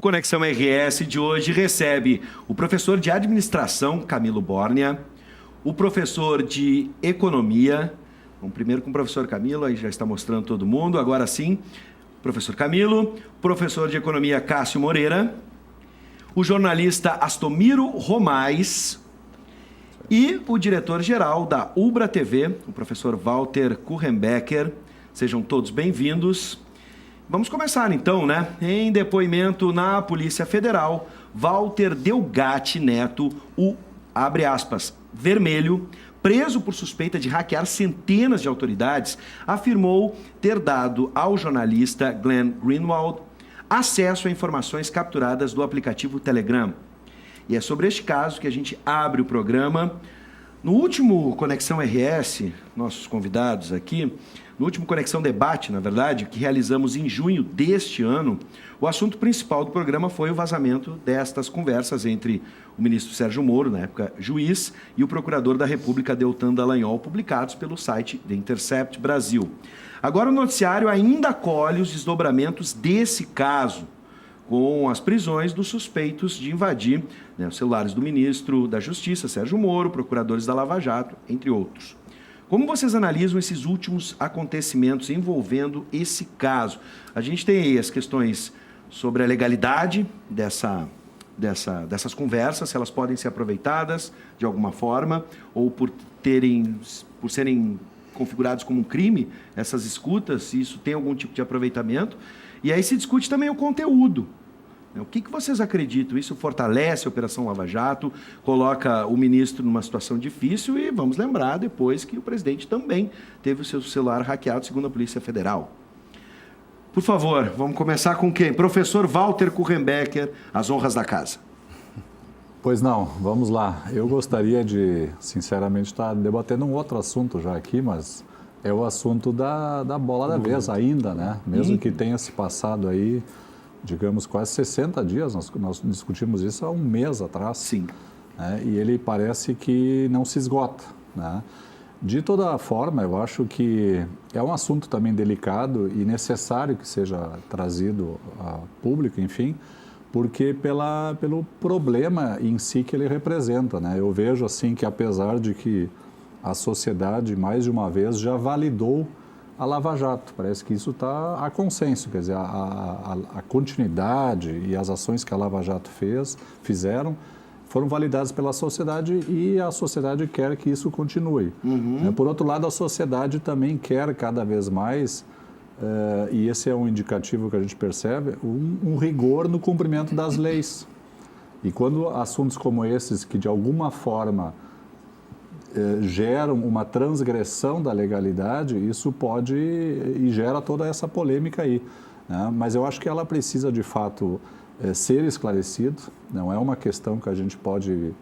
Conexão RS de hoje recebe o professor de administração, Camilo Bórnia, o professor de economia, vamos primeiro com o professor Camilo, aí já está mostrando todo mundo, agora sim, professor Camilo, professor de economia Cássio Moreira, o jornalista Astomiro Romais e o diretor-geral da Ubra TV, o professor Walter Kuchenbecker. Sejam todos bem-vindos. Vamos começar então, né? Em depoimento na Polícia Federal, Walter Delgatti Neto, o, abre aspas, vermelho, preso por suspeita de hackear centenas de autoridades, afirmou ter dado ao jornalista Glenn Greenwald acesso a informações capturadas do aplicativo Telegram. E é sobre este caso que a gente abre o programa. No último Conexão RS, nossos convidados aqui, no último Conexão Debate, na verdade, que realizamos em junho deste ano, o assunto principal do programa foi o vazamento destas conversas entre o ministro Sérgio Moro, na época juiz, e o procurador da República, Deltan Dallagnol, publicados pelo site The Intercept Brasil. Agora o noticiário ainda colhe os desdobramentos desse caso, com as prisões dos suspeitos de invadir, né, os celulares do ministro da Justiça, Sérgio Moro, procuradores da Lava Jato, entre outros. Como vocês analisam esses últimos acontecimentos envolvendo esse caso? A gente tem aí as questões sobre a legalidade dessas conversas, se elas podem ser aproveitadas de alguma forma, ou por serem configurados como um crime, essas escutas, se isso tem algum tipo de aproveitamento. E aí se discute também o conteúdo. O que vocês acreditam? Isso fortalece a Operação Lava Jato, coloca o ministro numa situação difícil e vamos lembrar depois que o presidente também teve o seu celular hackeado, segundo a Polícia Federal. Por favor, vamos começar com quem? Professor Walter Kuchenbecker, as honras da casa. Pois não, vamos lá. Eu gostaria de, sinceramente, estar debatendo um outro assunto já aqui, mas é o assunto da bola da vez ainda, né? Mesmo que tenha se passado aí, digamos, quase 60 dias, nós discutimos isso há um mês atrás. Sim. Né? E ele parece que não se esgota, né? De toda forma, eu acho que é um assunto também delicado e necessário que seja trazido a público, enfim, porque pelo problema em si que ele representa, né? Eu vejo assim que apesar de que a sociedade, mais de uma vez, já validou a Lava Jato. Parece que isso está a consenso, quer dizer, a continuidade e as ações que a Lava Jato fizeram foram validadas pela sociedade e a sociedade quer que isso continue. Por outro lado, a sociedade também quer cada vez mais, e esse é um indicativo que a gente percebe, um rigor no cumprimento das leis. E quando assuntos como esses, que de alguma forma geram uma transgressão da legalidade, isso pode e gera toda essa polêmica aí, né? Mas eu acho que ela precisa, de fato, ser esclarecido. Não é uma questão que a gente pode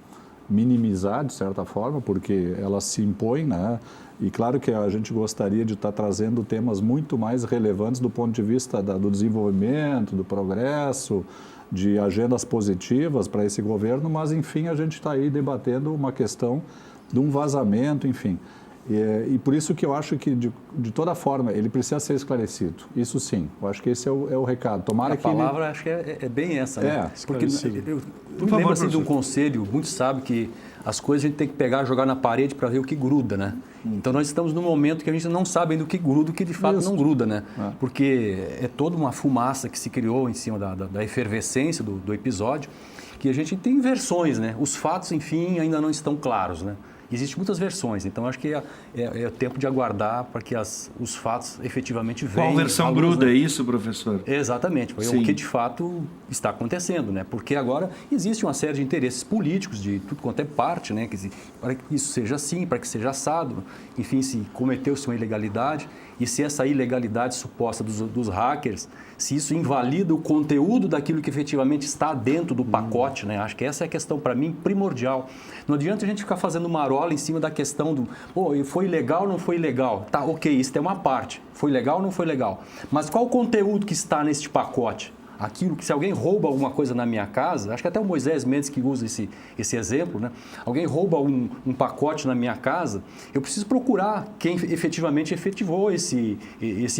minimizar, de certa forma, porque ela se impõe, né? E claro que a gente gostaria de estar trazendo temas muito mais relevantes do ponto de vista do desenvolvimento, do progresso, de agendas positivas para esse governo, mas, enfim, a gente está aí debatendo uma questão de um vazamento, enfim. E por isso que eu acho que, de toda forma, ele precisa ser esclarecido. Isso sim, eu acho que esse é o recado. Tomara que palavra, acho que é bem essa, né? Porque eu lembro assim, de um conselho muito sábio que as coisas a gente tem que pegar e jogar na parede para ver o que gruda, né? Então nós estamos num momento que a gente não sabe ainda o que gruda, o que de fato não gruda, né? Porque é toda uma fumaça que se criou em cima da efervescência do episódio, que a gente tem versões, né? Os fatos, enfim, ainda não estão claros, né? Existem muitas versões, então acho que é tempo de aguardar para que os fatos efetivamente venham. Qual versão gruda, é isso, professor? Exatamente, é o que de fato está acontecendo, né? Porque agora existe uma série de interesses políticos de tudo quanto é parte, né? Para que isso seja assim, para que seja assado, enfim, se cometeu-se uma ilegalidade e se essa ilegalidade suposta dos hackers, se isso invalida o conteúdo daquilo que efetivamente está dentro do pacote, né? Acho que essa é a questão, para mim, primordial. Não adianta a gente ficar fazendo marola em cima da questão do, foi legal ou não foi legal? Tá, ok, isso é uma parte. Foi legal ou não foi legal? Mas qual o conteúdo que está neste pacote? aquilo que se alguém rouba alguma coisa na minha casa, acho que até o Moisés Mendes que usa esse exemplo, né? Alguém rouba um pacote na minha casa, eu preciso procurar quem efetivamente efetivou esse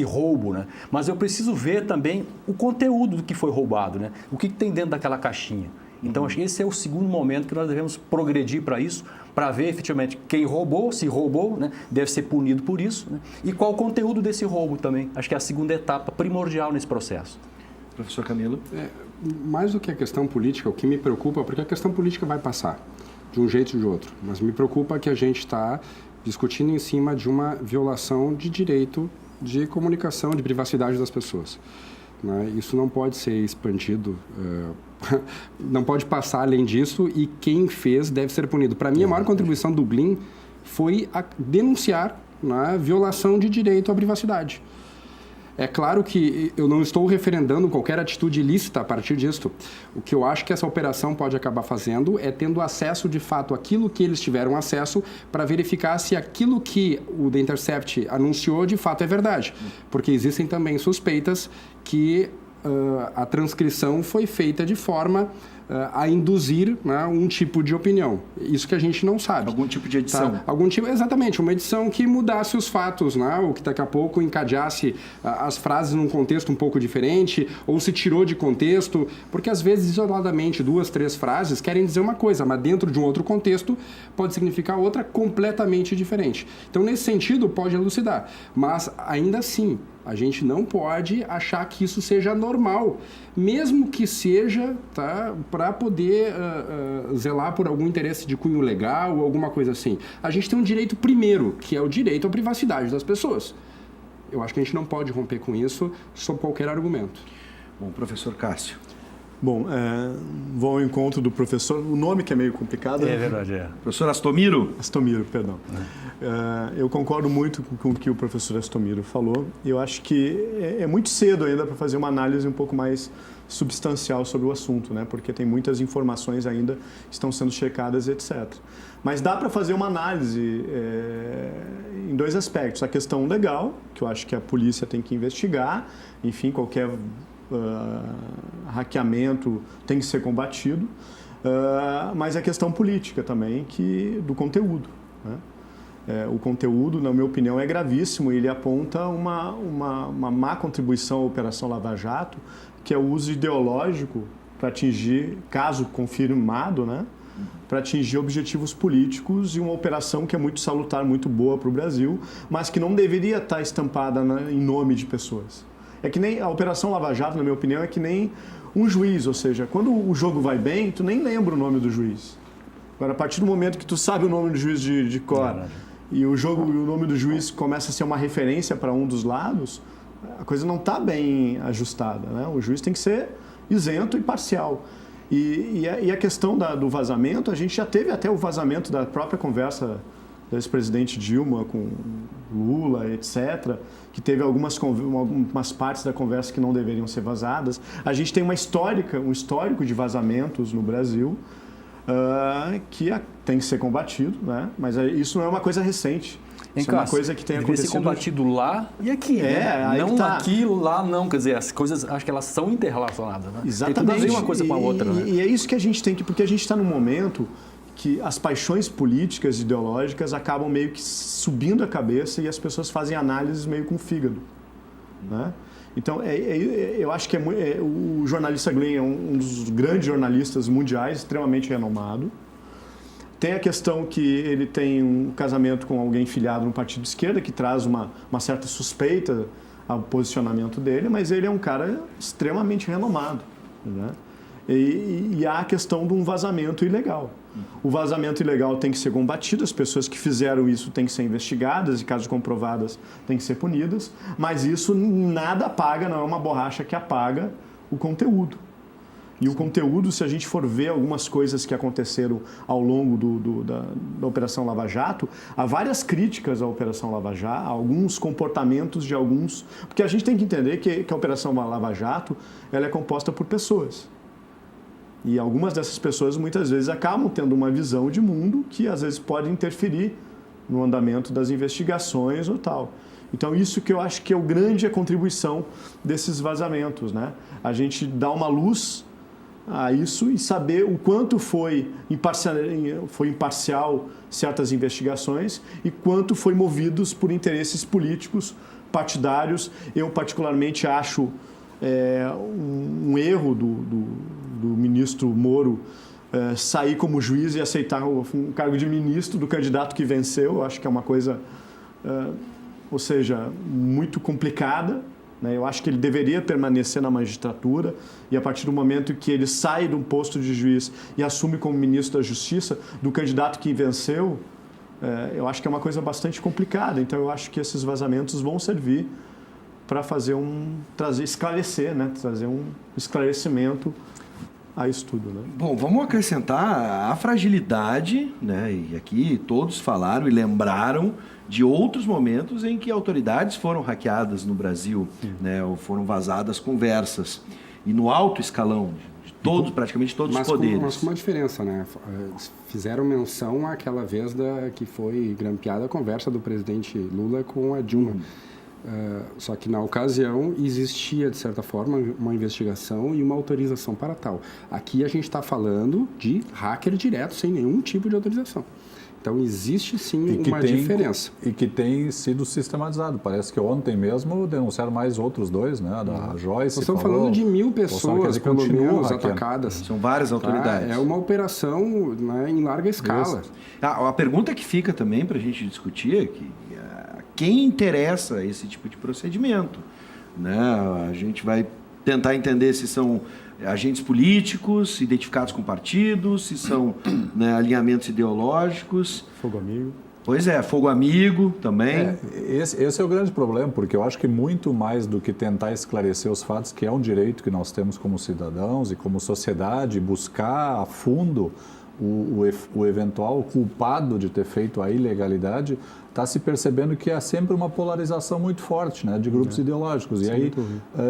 roubo, né? Mas eu preciso ver também o conteúdo do que foi roubado, né? O que tem dentro daquela caixinha. Então, acho que esse é o segundo momento que nós devemos progredir para isso, para ver efetivamente quem roubou, se roubou, né, deve ser punido por isso, né, e qual o conteúdo desse roubo também. Acho que é a segunda etapa primordial nesse processo. Professor Camilo? Mais do que a questão política, o que me preocupa, porque a questão política vai passar, de um jeito ou de outro, mas me preocupa que a gente está discutindo em cima de uma violação de direito de comunicação, de privacidade das pessoas. Isso não pode ser expandido, não pode passar além disso e quem fez deve ser punido. Para mim, a maior contribuição do Glynn foi denunciar a violação de direito à privacidade. É claro que eu não estou referendando qualquer atitude ilícita a partir disso. O que eu acho que essa operação pode acabar fazendo é tendo acesso, de fato, àquilo que eles tiveram acesso para verificar se aquilo que o The Intercept anunciou, de fato, é verdade. Porque existem também suspeitas que a transcrição foi feita de forma a induzir um tipo de opinião. Isso que a gente não sabe. Algum tipo de edição. Tá? Exatamente, uma edição que mudasse os fatos, ou que daqui a pouco encadeasse as frases num contexto um pouco diferente, ou se tirou de contexto, porque às vezes, isoladamente, 2, 3 frases querem dizer uma coisa, mas dentro de um outro contexto pode significar outra completamente diferente. Então, nesse sentido, pode elucidar. Mas, ainda assim, a gente não pode achar que isso seja normal, mesmo que seja para poder zelar por algum interesse de cunho legal ou alguma coisa assim. A gente tem um direito primeiro, que é o direito à privacidade das pessoas. Eu acho que a gente não pode romper com isso sob qualquer argumento. Bom, professor Cássio. Bom, vou ao encontro do professor, o nome que é meio complicado. É verdade, Professor Astomiro? Astomiro, perdão. Eu concordo muito com o que o professor Astomiro falou. Eu acho que é muito cedo ainda para fazer uma análise um pouco mais substancial sobre o assunto, né? Porque tem muitas informações ainda que estão sendo checadas, etc. Mas dá para fazer uma análise em 2 aspectos. A questão legal, que eu acho que a polícia tem que investigar, enfim, qualquer hackeamento tem que ser combatido, mas a questão política também, do conteúdo, né? O conteúdo, na minha opinião, é gravíssimo e ele aponta uma má contribuição à Operação Lava Jato, que é o uso ideológico para atingir, caso confirmado, né, para atingir objetivos políticos e uma operação que é muito salutar, muito boa para o Brasil, mas que não deveria estar estampada em nome de pessoas. É que nem a Operação Lava Jato, na minha opinião, é que nem um juiz, ou seja, quando o jogo vai bem, tu nem lembra o nome do juiz. Agora, a partir do momento que tu sabe o nome do juiz de cor e o nome do juiz começa a ser uma referência para um dos lados, a coisa não está bem ajustada, né? O juiz tem que ser isento e parcial. E a questão do vazamento, a gente já teve até o vazamento da própria conversa da ex-presidente Dilma com Lula, etc., que teve algumas partes da conversa que não deveriam ser vazadas. A gente tem um histórico de vazamentos no Brasil que tem que ser combatido, né? Mas isso não é uma coisa recente. Isso é uma coisa que tem acontecido. Ser combatido lá e aqui, né? Não aqui, lá não. Quer dizer, as coisas, acho que elas são interrelacionadas, né? Exatamente. Tem tudo a ver uma coisa com a outra, né? E é isso que a gente tem que... Porque a gente está num momento que as paixões políticas e ideológicas acabam meio que subindo a cabeça e as pessoas fazem análises meio com o fígado, né? Então, eu acho que o jornalista Glynn é um dos grandes jornalistas mundiais, extremamente renomado. Tem a questão que ele tem um casamento com alguém filiado no partido de esquerda, que traz uma certa suspeita ao posicionamento dele, mas ele é um cara extremamente renomado, né? E há a questão de um vazamento ilegal. O vazamento ilegal tem que ser combatido, as pessoas que fizeram isso têm que ser investigadas e, caso comprovadas, têm que ser punidas, mas isso nada apaga, não é uma borracha que apaga o conteúdo. E o conteúdo, se a gente for ver algumas coisas que aconteceram ao longo da Operação Lava Jato, há várias críticas à Operação Lava Jato, alguns comportamentos de alguns... Porque a gente tem que entender que a Operação Lava Jato ela é composta por pessoas. E algumas dessas pessoas, muitas vezes, acabam tendo uma visão de mundo que, às vezes, pode interferir no andamento das investigações ou tal. Então, isso que eu acho que é o grande contribuição desses vazamentos, né? A gente dá uma luz a isso e saber o quanto foi imparcial certas investigações e quanto foi movidos por interesses políticos, partidários. Eu, particularmente, acho um erro do ministro Moro sair como juiz e aceitar um cargo de ministro do candidato que venceu. Eu acho que é uma coisa... ou seja, muito complicada, né? Eu acho que ele deveria permanecer na magistratura e a partir do momento que ele sai de um posto de juiz e assume como ministro da Justiça do candidato que venceu, eu acho que é uma coisa bastante complicada. Então, eu acho que esses vazamentos vão servir para esclarecer, né? Trazer um esclarecimento a isso tudo, né? Bom, vamos acrescentar a fragilidade, né? E aqui todos falaram e lembraram de outros momentos em que autoridades foram hackeadas no Brasil, né? Ou foram vazadas conversas. E no alto escalão, de praticamente todos os poderes. Mas com uma diferença, né? Fizeram menção àquela vez que foi grampeada a conversa do presidente Lula com a Dilma. Só que na ocasião existia, de certa forma, uma investigação e uma autorização para tal. Aqui a gente está falando de hacker direto, sem nenhum tipo de autorização. Então, existe sim uma diferença. E que tem sido sistematizado. Parece que ontem mesmo denunciaram mais outros dois, né? Da Joyce. Nós estamos falando de 1000 pessoas, pelo menos, atacadas. São várias autoridades. É uma operação, né, em larga escala. A pergunta que fica também para a gente discutir é que quem interessa esse tipo de procedimento, né? A gente vai tentar entender se são agentes políticos identificados com partidos, se são, né, alinhamentos ideológicos. Fogo amigo. Pois é, fogo amigo também. Esse é o grande problema, porque eu acho que muito mais do que tentar esclarecer os fatos, que é um direito que nós temos como cidadãos e como sociedade, buscar a fundo o eventual culpado de ter feito a ilegalidade, está se percebendo que há sempre uma polarização muito forte, né, de grupos ideológicos. E aí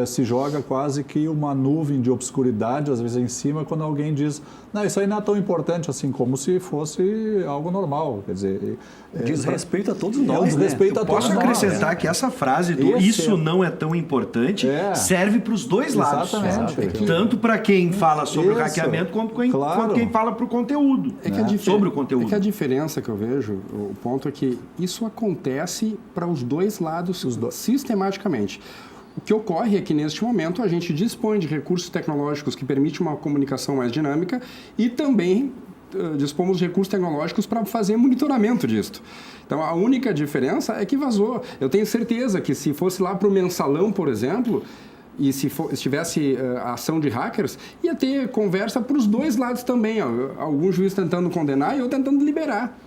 se joga quase que uma nuvem de obscuridade, às vezes em cima, quando alguém diz, não, isso aí não é tão importante assim, como se fosse algo normal. Quer dizer... Diz respeito a todos nós, respeito a todos nós. Posso acrescentar que essa frase do isso não é tão importante serve para os dois lados. Exatamente. Tanto para quem fala sobre o hackeamento, quanto quem fala para o conteúdo. Sobre o conteúdo. É que a diferença que eu vejo, o ponto é que isso acontece para os dois lados sistematicamente. O que ocorre é que, neste momento, a gente dispõe de recursos tecnológicos que permitem uma comunicação mais dinâmica e também dispomos de recursos tecnológicos para fazer monitoramento disso. Então, a única diferença é que vazou. Eu tenho certeza que se fosse lá para o mensalão, por exemplo, e se tivesse ação de hackers, ia ter conversa para os dois lados também. Algum juiz tentando condenar e eu tentando liberar.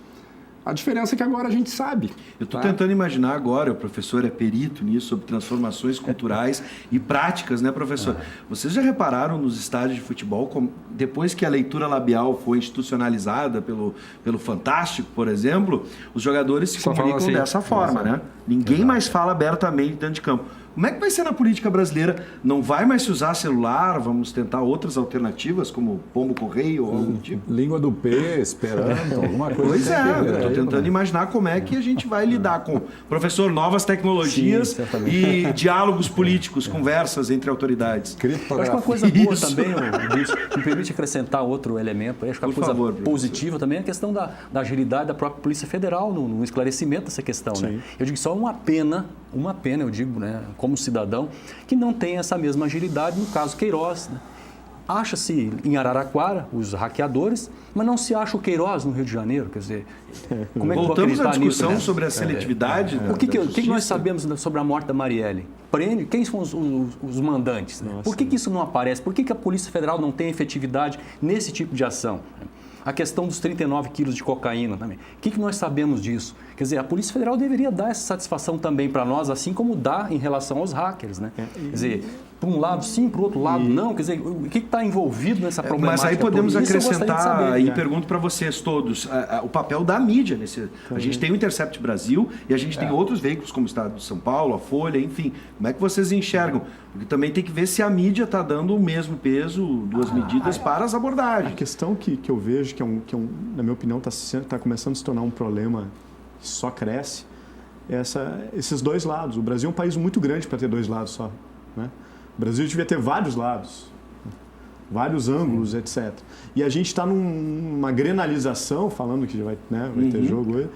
A diferença é que agora a gente sabe. Eu estou tentando imaginar agora, o professor é perito nisso, sobre transformações culturais e práticas, né, professor? Vocês já repararam nos estádios de futebol, depois que a leitura labial foi institucionalizada pelo Fantástico, por exemplo, os jogadores se comunicam dessa forma, né? Ninguém mais fala abertamente dentro de campo. Como é que vai ser na política brasileira? Não vai mais se usar celular? Vamos tentar outras alternativas, como pombo-correio ou algo do tipo? Língua do P, esperando, alguma coisa. Pois eu estou tentando imaginar como é que a gente vai lidar com, professor, novas tecnologias e diálogos políticos, conversas entre autoridades. Eu acho que uma coisa boa também, me permite acrescentar outro elemento, acho que a coisa positiva também é a questão da agilidade da própria Polícia Federal no esclarecimento dessa questão. Né? Eu digo só uma pena, eu digo, né, como cidadão, que não tem essa mesma agilidade no caso Queiroz. Né? Acha-se em Araraquara os hackeadores, mas não se acha o Queiroz no Rio de Janeiro. Quer dizer, como é que voltamos à discussão nisso, né? sobre a seletividade. O que nós sabemos sobre a morte da Marielle? Quem são os mandantes? Né? Por que isso não aparece? Por que a Polícia Federal não tem efetividade nesse tipo de ação? A questão dos 39 quilos de cocaína também. O que nós sabemos disso? Quer dizer, a Polícia Federal deveria dar essa satisfação também para nós, assim como dá em relação aos hackers, né? Quer dizer, por um lado sim, por outro lado não. Quer dizer, o que está envolvido nessa problemática? Mas aí podemos acrescentar, saber, e pergunto para vocês todos, o papel da mídia nesse... A gente tem o Intercept Brasil e a gente tem outros veículos, como o Estado de São Paulo, a Folha, enfim. Como é que vocês enxergam? Porque também tem que ver se a mídia está dando o mesmo peso, duas medidas para as abordagens. A questão que eu vejo, na minha opinião, está começando a se tornar um problema que só cresce, esses dois lados. O Brasil é um país muito grande para ter dois lados só, né? O Brasil devia ter vários lados, vários ângulos, etc. E a gente está numa grenalização, falando que vai ter jogo hoje,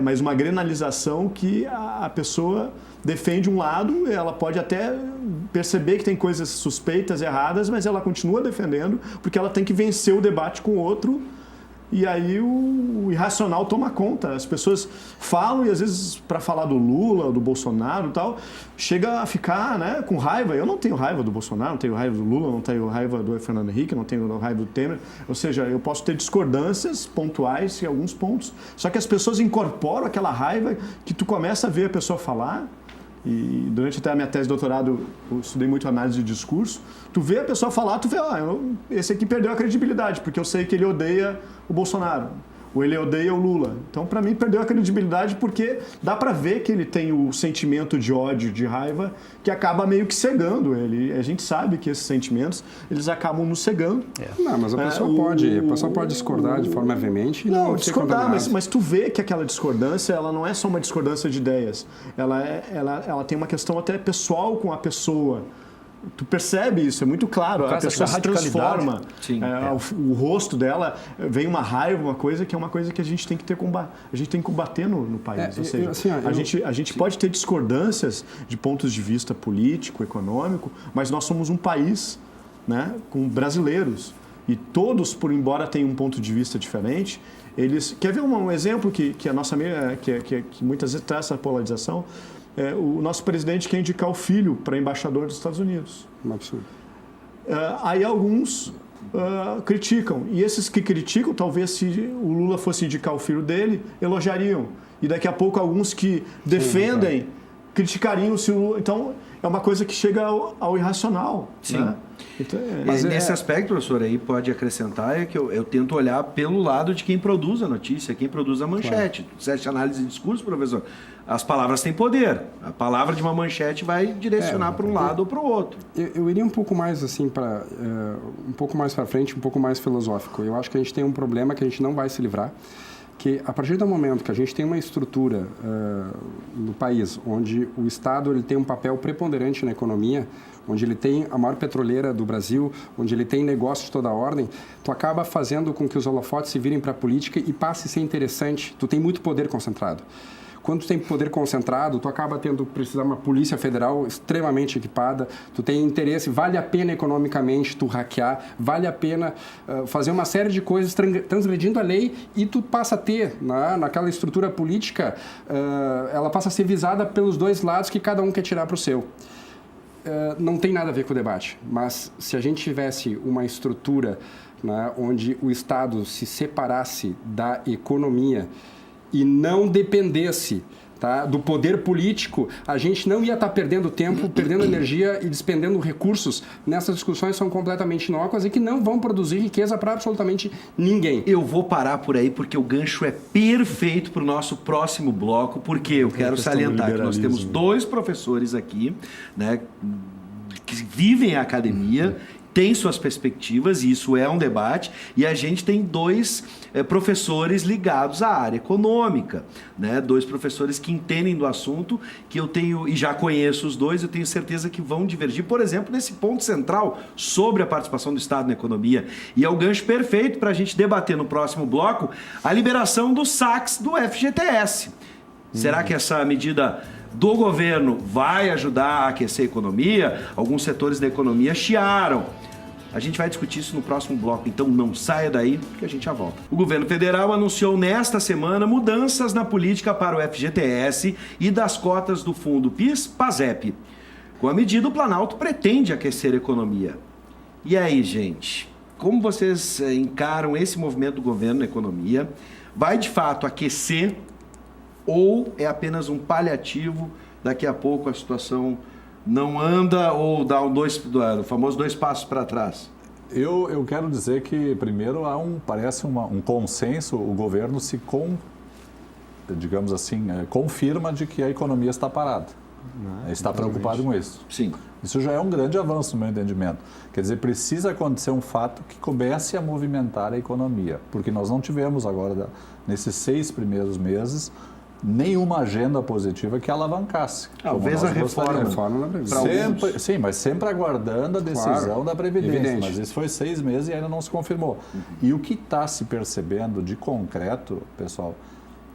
mas uma grenalização que a pessoa defende um lado, ela pode até perceber que tem coisas suspeitas, erradas, mas ela continua defendendo porque ela tem que vencer o debate com o outro. E aí o irracional toma conta. As pessoas falam e às vezes para falar do Lula, do Bolsonaro e tal, chega a ficar, né, com raiva. Eu não tenho raiva do Bolsonaro, não tenho raiva do Lula, não tenho raiva do Fernando Henrique, não tenho raiva do Temer. Ou seja, eu posso ter discordâncias pontuais em alguns pontos. Só que as pessoas incorporam aquela raiva que tu começa a ver a pessoa falar. E durante até a minha tese de doutorado eu estudei muito análise de discurso. Tu vê a pessoa falar, tu vê, esse aqui perdeu a credibilidade, porque eu sei que ele odeia o Bolsonaro, ou ele odeia o Lula. Então, para mim, perdeu a credibilidade porque dá para ver que ele tem o sentimento de ódio, de raiva, que acaba meio que cegando ele. A gente sabe que esses sentimentos, eles acabam nos cegando. Não, mas a pessoa pode discordar de forma veemente. Não, discordar, mas tu vê que aquela discordância, ela não é só uma discordância de ideias. Ela tem uma questão até pessoal com a pessoa. Tu percebe isso, é muito claro. A pessoa se transforma. O rosto dela vem uma raiva, uma coisa que é uma coisa que a gente tem que ter combate. A gente tem que combater no país. Ou seja, a gente pode ter discordâncias de pontos de vista político, econômico, mas nós somos um país, né, com brasileiros. E todos, por embora tenham um ponto de vista diferente, eles... Quer ver um exemplo que a nossa amiga, que muitas vezes traz essa polarização? O nosso presidente quer indicar o filho para embaixador dos Estados Unidos. Um absurdo. Aí alguns criticam. E esses que criticam, talvez se o Lula fosse indicar o filho dele, elogiariam. E daqui a pouco alguns que defendem criticariam se o Lula... Então, é uma coisa que chega ao irracional. Sim. Né? Então, mas nesse aspecto, professor, aí pode acrescentar, é que eu tento olhar pelo lado de quem produz a notícia, quem produz a manchete. Claro. Certo? Análise de discurso, professor, as palavras têm poder. A palavra de uma manchete vai direcionar para um lado ou para o outro. Eu iria um pouco mais assim um pouco mais para frente, um pouco mais filosófico. Eu acho que a gente tem um problema que a gente não vai se livrar, que a partir do momento que a gente tem uma estrutura no país onde o Estado ele tem um papel preponderante na economia, onde ele tem a maior petroleira do Brasil, onde ele tem negócios de toda a ordem, tu acaba fazendo com que os holofotes se virem para a política e passe a ser interessante. Tu tem muito poder concentrado. Quando tu tem poder concentrado, tu acaba tendo que precisar de uma polícia federal extremamente equipada, tu tem interesse, vale a pena economicamente tu hackear, vale a pena fazer uma série de coisas transgredindo a lei e tu passa a ter, naquela estrutura política, ela passa a ser visada pelos dois lados que cada um quer tirar para o seu. Não tem nada a ver com o debate, mas se a gente tivesse uma estrutura, né, onde o Estado se separasse da economia e não dependesse, tá, do poder político, a gente não ia estar perdendo tempo, perdendo energia e despendendo recursos nessas discussões que são completamente inócuas e que não vão produzir riqueza para absolutamente ninguém. Eu vou parar por aí porque o gancho é perfeito para o nosso próximo bloco, porque eu quero salientar que nós temos 2 professores aqui, né, que vivem a academia, tem suas perspectivas, e isso é um debate, e a gente tem 2 professores ligados à área econômica, né? 2 professores que entendem do assunto, que eu tenho, e já conheço os 2, eu tenho certeza que vão divergir, por exemplo, nesse ponto central sobre a participação do Estado na economia. E é o gancho perfeito para a gente debater no próximo bloco a liberação dos saques do FGTS. Será que essa medida do governo vai ajudar a aquecer a economia? Alguns setores da economia chiaram. A gente vai discutir isso no próximo bloco, então não saia daí que a gente já volta. O governo federal anunciou nesta semana mudanças na política para o FGTS e das cotas do fundo PIS/PASEP. Com a medida, o Planalto pretende aquecer a economia. E aí, gente? Como vocês encaram esse movimento do governo na economia? Vai de fato aquecer ou é apenas um paliativo? Daqui a pouco a situação não anda ou dá o famoso 2 passos para trás? Eu quero dizer que, primeiro, parece um consenso, o governo digamos assim, confirma de que a economia está parada. Está preocupado com isso. Sim. Isso já é um grande avanço, no meu entendimento. Quer dizer, precisa acontecer um fato que comece a movimentar a economia, porque nós não tivemos agora, nesses 6 primeiros meses, nenhuma agenda positiva que alavancasse. Talvez a reforma da Previdência. Sim, mas sempre aguardando a decisão da Previdência. Evidente. Mas isso foi 6 meses e ainda não se confirmou. E o que está se percebendo de concreto, pessoal,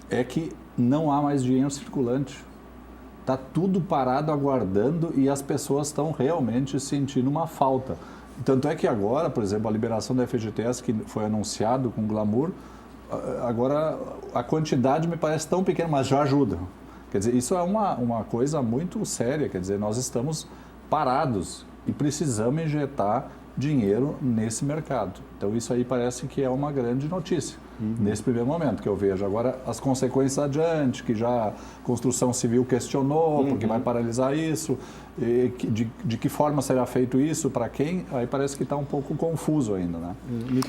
é que não há mais dinheiro circulante. Está tudo parado, aguardando, e as pessoas estão realmente sentindo uma falta. Tanto é que agora, por exemplo, a liberação da FGTS, que foi anunciado com glamour, agora a quantidade me parece tão pequena, mas já ajuda. Quer dizer, isso é uma coisa muito séria. Quer dizer, nós estamos parados e precisamos injetar dinheiro nesse mercado. Então, isso aí parece que é uma grande notícia, nesse primeiro momento que eu vejo. Agora, as consequências adiante, que já a construção civil questionou, porque vai paralisar isso, de que forma será feito isso, para quem, aí parece que está um pouco confuso ainda, né?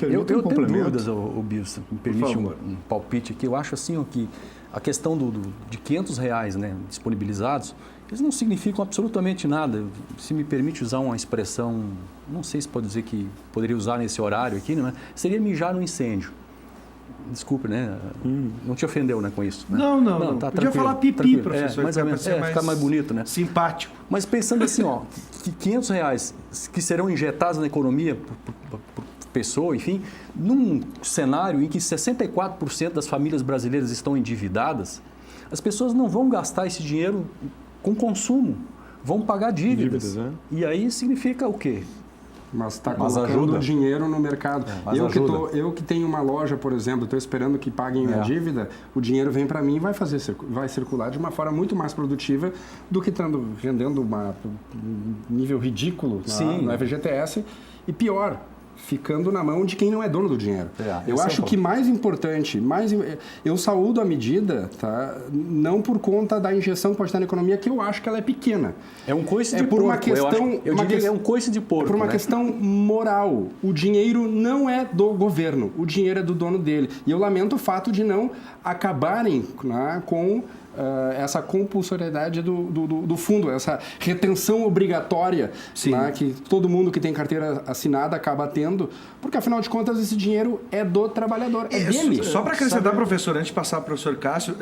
Eu tenho dúvidas, Bilson, me permite um palpite aqui. Eu acho assim que a questão de R$500, né, disponibilizados, eles não significam absolutamente nada. Se me permite usar uma expressão, não sei se pode dizer que poderia usar nesse horário aqui, né? Seria mijar no incêndio. Desculpe, né? Não te ofendeu, né, com isso? Né? Não. Tá, podia falar pipi, professor. Mais ou menos, ficar mais bonito, né? Simpático. Mas pensando assim, que R$500 que serão injetados na economia por pessoa, enfim, num cenário em que 64% das famílias brasileiras estão endividadas, as pessoas não vão gastar esse dinheiro com consumo, vão pagar dívidas. Né? E aí significa o quê? Mas está colocando dinheiro no mercado. Eu que tenho uma loja, por exemplo, estou esperando que paguem minha dívida, o dinheiro vem para mim e vai circular de uma forma muito mais produtiva do que rendendo um nível ridículo no FGTS. E pior, ficando na mão de quem não é dono do dinheiro. Eu acho que mais importante, eu saúdo a medida, tá? Não por conta da injeção que pode estar na economia, que eu acho que ela é pequena. É um coice de porco. Eu diria que é um coice de porco. É por uma questão moral. O dinheiro não é do governo, o dinheiro é do dono dele. E eu lamento o fato de não acabarem, né, com essa compulsoriedade do fundo, essa retenção obrigatória, né, que todo mundo que tem carteira assinada acaba tendo, porque afinal de contas esse dinheiro é do trabalhador, é dele. Só para acrescentar, professor, antes de passar para o professor Cássio,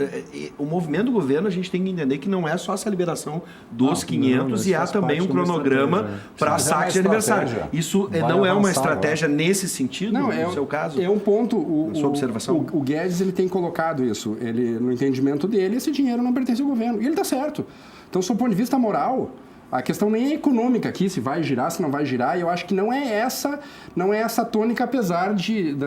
o movimento do governo, a gente tem que entender que não é só essa liberação dos 500 e há também um cronograma para saque de aniversário. Isso não é uma estratégia nesse sentido, no seu caso? É um ponto. Sua observação? O Guedes ele tem colocado isso. Ele, no entendimento dele, esse dinheiro não pertence ao governo. E ele está certo. Então, do ponto de vista moral, a questão nem é econômica aqui, se vai girar, se não vai girar. E eu acho que não é essa tônica, apesar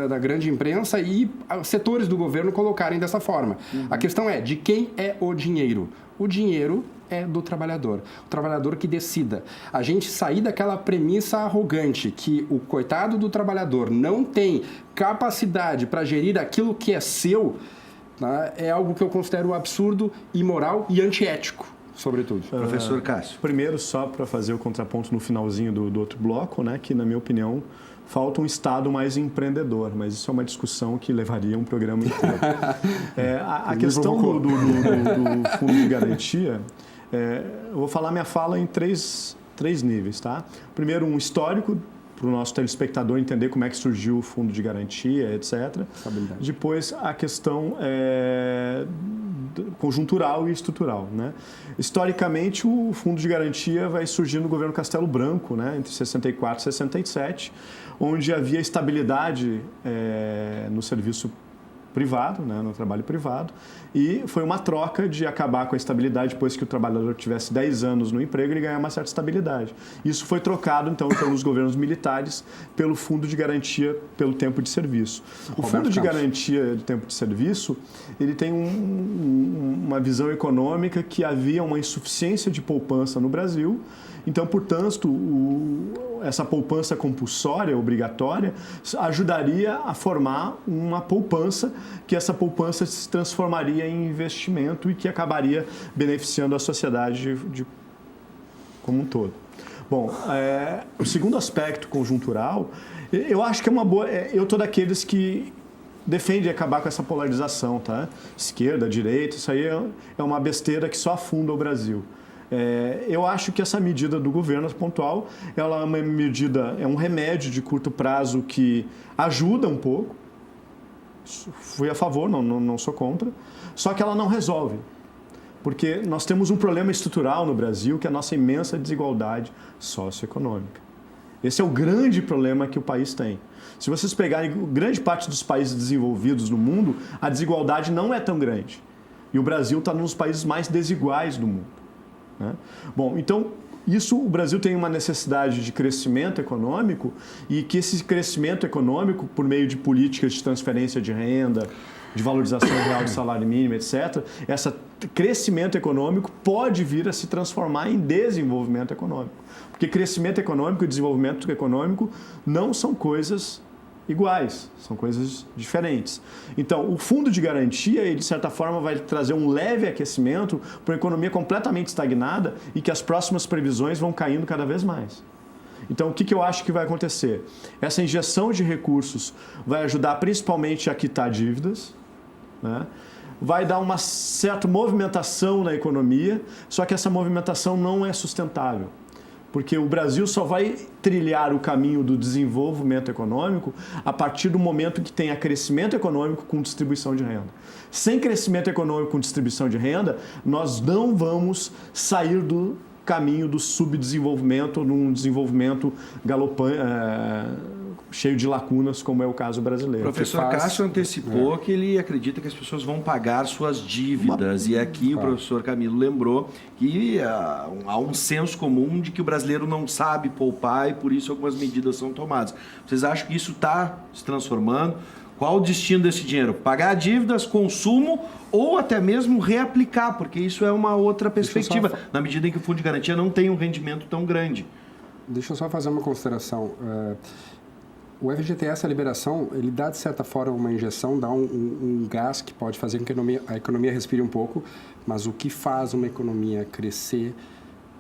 da grande imprensa e setores do governo colocarem dessa forma. A questão é de quem é o dinheiro. O dinheiro é do trabalhador. O trabalhador que decida. A gente sair daquela premissa arrogante que o coitado do trabalhador não tem capacidade para gerir aquilo que é seu, né, é algo que eu considero absurdo, imoral e antiético, sobretudo. Professor Cássio. Primeiro, só para fazer o contraponto no finalzinho do outro bloco, né, que, na minha opinião, falta um Estado mais empreendedor, mas isso é uma discussão que levaria um programa inteiro. A questão do Fundo de Garantia, eu vou falar minha fala em três níveis, tá? Primeiro, um histórico, para o nosso telespectador entender como é que surgiu o Fundo de Garantia, etc. Depois, a questão conjuntural e estrutural, né? Historicamente, o Fundo de Garantia vai surgir no governo Castelo Branco, né? Entre 64 e 67, onde havia estabilidade no serviço privado, né, no trabalho privado, e foi uma troca de acabar com a estabilidade depois que o trabalhador tivesse 10 anos no emprego e ganhar uma certa estabilidade. Isso foi trocado, então, pelos governos militares, pelo Fundo de Garantia pelo tempo de serviço. O Fundo de Garantia de tempo de serviço, ele tem uma visão econômica que havia uma insuficiência de poupança no Brasil. Então, portanto, essa poupança compulsória, obrigatória, ajudaria a formar uma poupança, que essa poupança se transformaria em investimento e que acabaria beneficiando a sociedade como um todo. Bom, o segundo aspecto conjuntural, eu acho que é uma boa... Eu estou daqueles que defende acabar com essa polarização, tá? Esquerda, direita, isso aí é uma besteira que só afunda o Brasil. Eu acho que essa medida do governo pontual, ela é uma medida, é um remédio de curto prazo que ajuda um pouco, fui a favor, não sou contra, só que ela não resolve. Porque nós temos um problema estrutural no Brasil, que é a nossa imensa desigualdade socioeconômica. Esse é o grande problema que o país tem. Se vocês pegarem grande parte dos países desenvolvidos no mundo, a desigualdade não é tão grande. E o Brasil está nos países mais desiguais do mundo, né? Bom, então, o Brasil tem uma necessidade de crescimento econômico e que esse crescimento econômico, por meio de políticas de transferência de renda, de valorização real do salário mínimo, etc., esse crescimento econômico pode vir a se transformar em desenvolvimento econômico. Porque crescimento econômico e desenvolvimento econômico não são coisas iguais, são coisas diferentes. Então, o fundo de garantia, ele, de certa forma, vai trazer um leve aquecimento para uma economia completamente estagnada e que as próximas previsões vão caindo cada vez mais. Então, o que eu acho que vai acontecer? Essa injeção de recursos vai ajudar principalmente a quitar dívidas, né? Vai dar uma certa movimentação na economia, só que essa movimentação não é sustentável. Porque o Brasil só vai trilhar o caminho do desenvolvimento econômico a partir do momento que tenha crescimento econômico com distribuição de renda. Sem crescimento econômico com distribuição de renda, nós não vamos sair do caminho do subdesenvolvimento num desenvolvimento galopante, cheio de lacunas, como é o caso brasileiro. O professor Cássio antecipou que ele acredita que as pessoas vão pagar suas dívidas. E aqui o professor Camilo lembrou que há um senso comum de que o brasileiro não sabe poupar e por isso algumas medidas são tomadas. Vocês acham que isso está se transformando? Qual o destino desse dinheiro? Pagar dívidas, consumo ou até mesmo reaplicar, porque isso é uma outra perspectiva, na medida em que o fundo de garantia não tem um rendimento tão grande. Deixa eu só fazer uma consideração. O FGTS, a liberação, ele dá, de certa forma, uma injeção, dá um gás que pode fazer com que a economia respire um pouco, mas o que faz uma economia crescer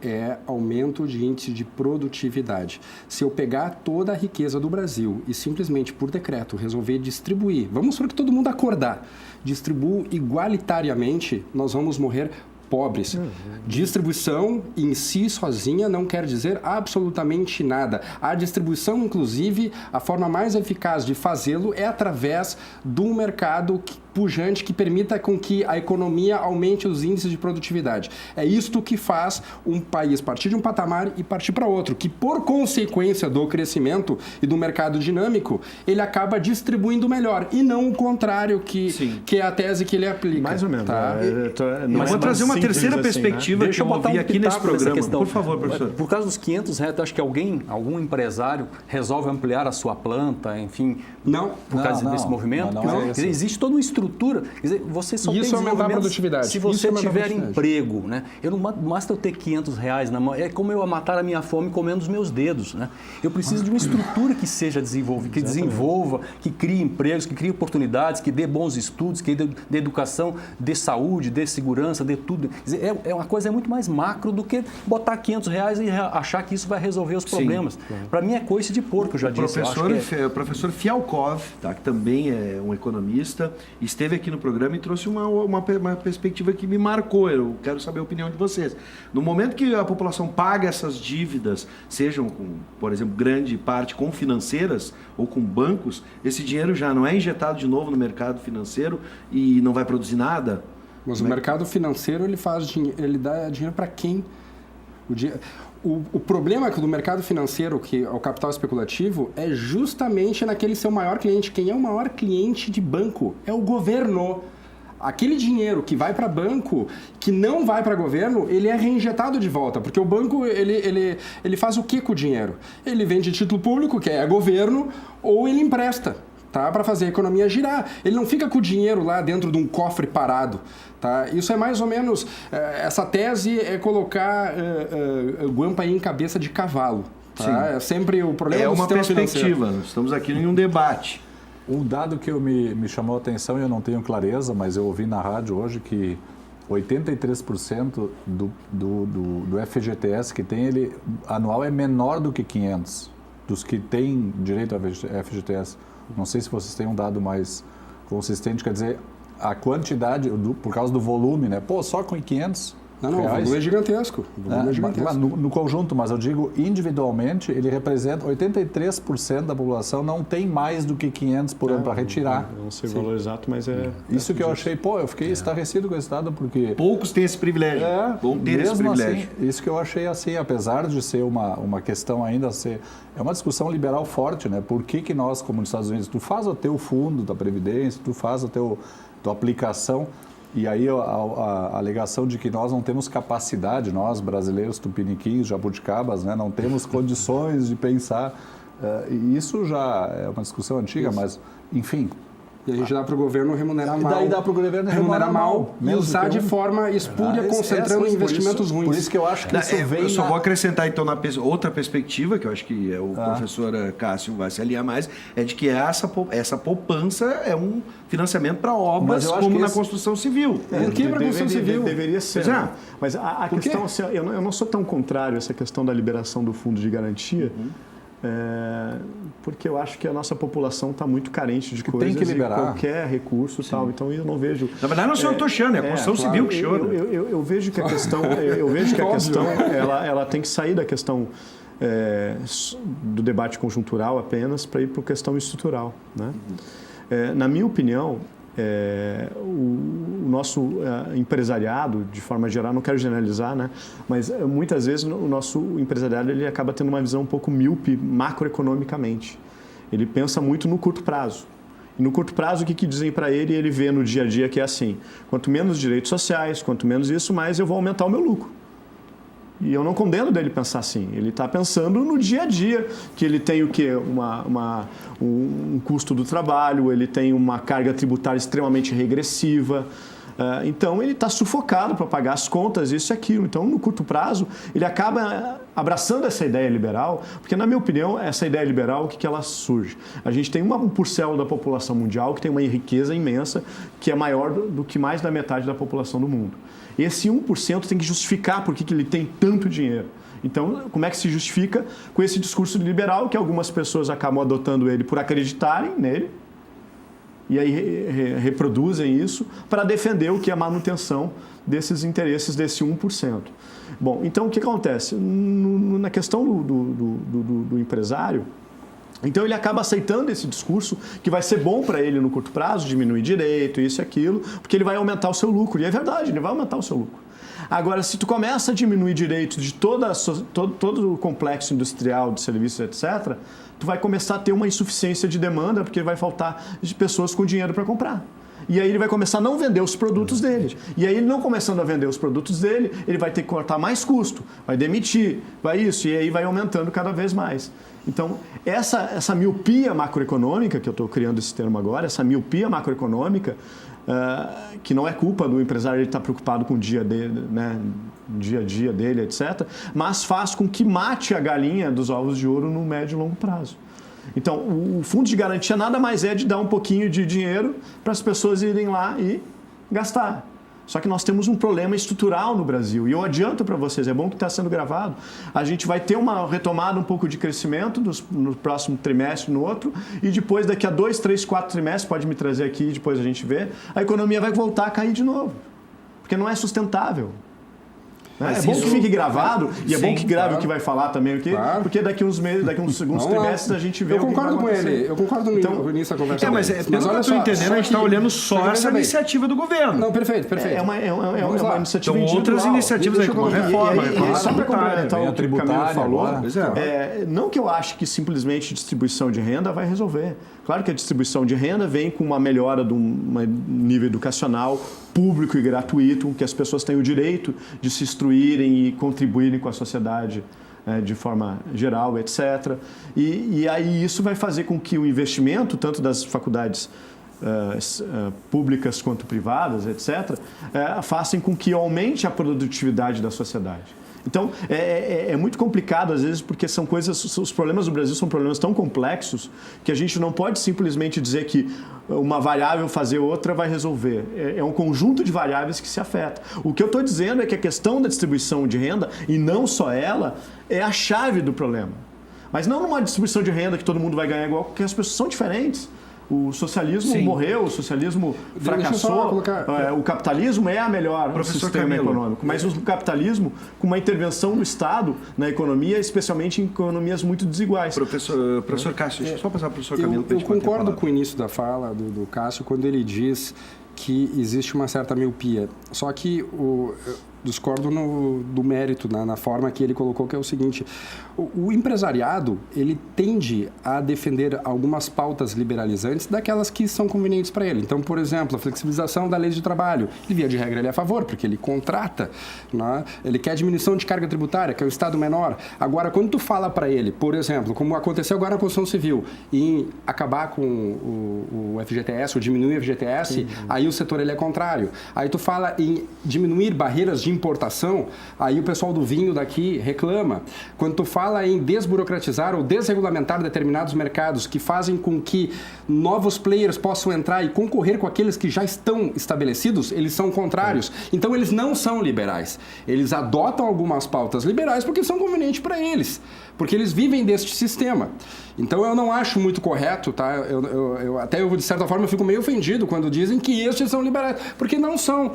é aumento de índice de produtividade. Se eu pegar toda a riqueza do Brasil e simplesmente, por decreto, resolver distribuir, vamos supor que todo mundo acordar, distribuir igualitariamente, nós vamos morrer pobres. Distribuição em si sozinha não quer dizer absolutamente nada. A distribuição, inclusive, a forma mais eficaz de fazê-lo é através do mercado pujante que permita com que a economia aumente os índices de produtividade. É isto que faz um país partir de um patamar e partir para outro, que por consequência do crescimento e do mercado dinâmico, ele acaba distribuindo melhor, e não o contrário, que é a tese que ele aplica. Mais ou menos. Tá? Mas vou trazer uma terceira perspectiva, né? Que eu ouvi aqui nesse programa. Por favor, professor. Por causa dos 500 reais, acho que algum empresário resolve ampliar a sua planta, enfim, por causa desse movimento? Não. Existe toda uma estrutura. Quer dizer, você só tem aumentar a produtividade. Se você tiver emprego, né? Eu não basta eu ter 500 reais na mão, é como eu matar a minha fome comendo os meus dedos, né? Eu preciso de uma estrutura que seja desenvolvida, que desenvolva, que crie empregos, que crie oportunidades, que dê bons estudos, que dê educação, dê saúde, dê segurança, dê tudo. Quer dizer, é uma coisa muito mais macro do que botar 500 reais e achar que isso vai resolver os problemas. Para mim é coice de porco, eu já disse. O professor Fialkov, tá, que também é um economista, esteve aqui no programa e trouxe uma perspectiva que me marcou. Eu quero saber a opinião de vocês. No momento que a população paga essas dívidas, sejam com, por exemplo, grande parte com financeiras ou com bancos, esse dinheiro já não é injetado de novo no mercado financeiro e não vai produzir nada? Mas o mercado financeiro, ele dá dinheiro para quem? O problema do mercado financeiro, que é o capital especulativo, é justamente naquele seu maior cliente. Quem é o maior cliente de banco? É o governo. Aquele dinheiro que vai para banco, que não vai para governo, ele é reinjetado de volta. Porque o banco, ele faz o que com o dinheiro? Ele vende título público, que é governo, ou ele empresta, tá? Para fazer a economia girar. Ele não fica com o dinheiro lá dentro de um cofre parado. Tá? Isso é mais ou menos... essa tese é colocar guampa em cabeça de cavalo. Tá? É sempre o problema do sistema perspectiva. financeiro. Estamos aqui em um debate. Um dado que me chamou a atenção e eu não tenho clareza, mas eu ouvi na rádio hoje que 83% do FGTS que tem, ele anual é menor do que 500, dos que têm direito a FGTS. Não sei se vocês têm um dado mais consistente, quer dizer, a quantidade, por causa do volume, né? Pô, só com 500 Não, o volume é gigantesco. No conjunto, mas eu digo individualmente, ele representa 83% da população não tem mais do que 500 por ano para retirar. Não sei o valor exato, mas é... Isso que eu achei, eu fiquei estarrecido com esse dado, porque... Poucos têm esse privilégio. Vão ter esse privilégio. Assim, isso que eu achei assim, apesar de ser uma questão ainda ser... É uma discussão liberal forte, né? Por que nós, como nos Estados Unidos, tu faz o teu fundo da Previdência, tu faz a tua aplicação... E aí a alegação de que nós não temos capacidade, nós brasileiros, tupiniquins, jabuticabas, né, não temos condições de pensar. E isso já é uma discussão antiga, mas, enfim... E a gente dá para o governo remunerar mal. E daí dá para o governo remunerar mal. E usar de forma espúria, concentrando em investimentos ruins. Por isso que eu acho que isso vem... Eu só vou acrescentar, então, outra perspectiva, que eu acho que o professor Cássio vai se aliar mais, é de que essa poupança é um financiamento para obras, como na construção civil. Por que para a construção civil? Deveria ser. Né? Mas a questão, assim, eu não sou tão contrário a essa questão da liberação do fundo de garantia, porque eu acho que a nossa população está muito carente de coisas, tem que liberar qualquer recurso e tal, então eu não vejo... Na verdade não sou eu chorando, é a construção civil que chora. Eu vejo que a questão, ela tem que sair da questão do debate conjuntural apenas para ir para a questão estrutural, né? Na minha opinião, o nosso empresariado, de forma geral, não quero generalizar, né? Mas muitas vezes o nosso empresariado ele acaba tendo uma visão um pouco míope macroeconomicamente. Ele pensa muito no curto prazo. E no curto prazo, o que dizem para ele? Ele vê no dia a dia que é assim, quanto menos direitos sociais, quanto menos isso, mais eu vou aumentar o meu lucro. E eu não condeno dele pensar assim. Ele está pensando no dia a dia, que ele tem o quê? Um custo do trabalho, ele tem uma carga tributária extremamente regressiva. Então, ele está sufocado para pagar as contas, isso e aquilo. Então, no curto prazo, ele acaba abraçando essa ideia liberal, porque, na minha opinião, essa ideia liberal, o que ela surge? A gente tem 1% da população mundial que tem uma riqueza imensa, que é maior do que mais da metade da população do mundo. Esse 1% tem que justificar por que ele tem tanto dinheiro. Então, como é que se justifica? Com esse discurso liberal, que algumas pessoas acabam adotando ele por acreditarem nele, e aí reproduzem isso para defender o que é a manutenção desses interesses desse 1%. Bom, então o que acontece? Na questão do empresário, então ele acaba aceitando esse discurso que vai ser bom para ele no curto prazo, diminuir direito, isso e aquilo, porque ele vai aumentar o seu lucro. E é verdade, ele vai aumentar o seu lucro. Agora, se tu começa a diminuir direitos de todo o complexo industrial, de serviços, etc., tu vai começar a ter uma insuficiência de demanda, porque vai faltar de pessoas com dinheiro para comprar. E aí ele vai começar a não vender os produtos dele. E aí ele não começando a vender os produtos dele, ele vai ter que cortar mais custo, vai demitir, vai isso, e aí vai aumentando cada vez mais. Então, essa miopia macroeconômica, que eu estou criando esse termo agora, essa miopia macroeconômica, que não é culpa do empresário, ele estar preocupado com o dia dele, né, dia a dia dele, etc., mas faz com que mate a galinha dos ovos de ouro no médio e longo prazo. Então, o fundo de garantia nada mais é de dar um pouquinho de dinheiro para as pessoas irem lá e gastar. Só que nós temos um problema estrutural no Brasil. E eu adianto para vocês, é bom que está sendo gravado, a gente vai ter uma retomada um pouco de crescimento no próximo trimestre, no outro, e depois, daqui a 2, 3, 4 trimestres, pode me trazer aqui e depois a gente vê, a economia vai voltar a cair de novo. Porque não é sustentável. É bom que fique gravado e é bom que grave o que vai falar também, porque daqui uns meses, daqui uns segundos trimestres a gente vê o que vai acontecer. Eu concordo no início da conversa. Mas pelo que eu estou entendendo, a gente está olhando só essa iniciativa do governo. Não, perfeito. É uma iniciativa individual. Outras iniciativas aí, como a reforma. Só para complementar o que o Camilo falou, não que eu acho que simplesmente distribuição de renda vai resolver. Claro que a distribuição de renda vem com uma melhora de um nível educacional público e gratuito, que as pessoas têm o direito de se instruírem e contribuírem com a sociedade de forma geral, etc. E aí isso vai fazer com que o investimento, tanto das faculdades públicas quanto privadas, etc., façam com que aumente a produtividade da sociedade. Então, é muito complicado, às vezes, porque os problemas do Brasil são problemas tão complexos que a gente não pode simplesmente dizer que uma variável fazer outra vai resolver. É um conjunto de variáveis que se afeta. O que eu estou dizendo é que a questão da distribuição de renda, e não só ela, é a chave do problema. Mas não numa distribuição de renda que todo mundo vai ganhar igual, porque as pessoas são diferentes. O socialismo morreu, o socialismo fracassou, o capitalismo é a melhor sistema econômico. Mas o capitalismo, com uma intervenção do Estado na economia, especialmente em economias muito desiguais. Professor Cássio, deixa eu só passar para o professor Camilo. Eu concordo com o início da fala do Cássio, quando ele diz que existe uma certa miopia. Só que eu discordo do mérito, na forma que ele colocou, que é o seguinte: o empresariado, ele tende a defender algumas pautas liberalizantes daquelas que são convenientes para ele. Então, por exemplo, a flexibilização da lei de trabalho, via de regra ele é a favor, porque ele contrata, né? Ele quer diminuição de carga tributária, que é o Estado menor. Agora, quando tu fala para ele, por exemplo, como aconteceu agora na Constituição Civil, em acabar com o FGTS, ou diminuir o FGTS, aí o setor ele é contrário. Aí tu fala em diminuir barreiras de importação, aí o pessoal do vinho daqui reclama. Quando tu fala em desburocratizar ou desregulamentar determinados mercados que fazem com que novos players possam entrar e concorrer com aqueles que já estão estabelecidos, eles são contrários. Então, eles não são liberais. Eles adotam algumas pautas liberais porque são convenientes para eles, porque eles vivem deste sistema. Então, eu não acho muito correto, tá? Eu de certa forma, eu fico meio ofendido quando dizem que estes são liberais, porque não são.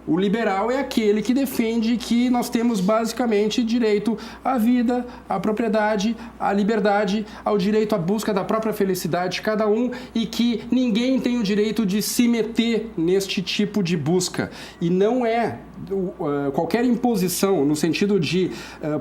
O liberal é aquele que defende que nós temos basicamente direito à vida, à propriedade, à liberdade, ao direito à busca da própria felicidade de cada um e que ninguém tem o direito de se meter neste tipo de busca. E não é qualquer imposição no sentido de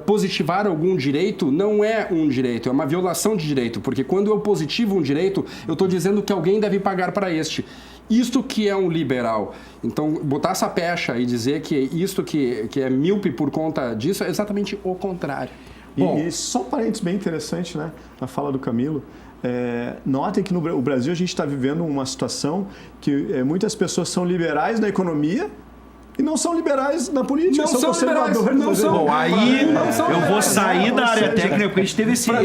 positivar algum direito, não é um direito, é uma violação de direito, porque quando eu positivo um direito, eu estou dizendo que alguém deve pagar para este. Isto que é um liberal. Então, botar essa pecha e dizer que isto que é míope por conta disso é exatamente o contrário. E só um parênteses bem interessante, né, na fala do Camilo. Notem que no Brasil a gente está vivendo uma situação que muitas pessoas são liberais na economia e não são liberais na política, são conservadores. Não são. Bom, aí eu vou sair da área técnica, porque a gente teve esse bloco.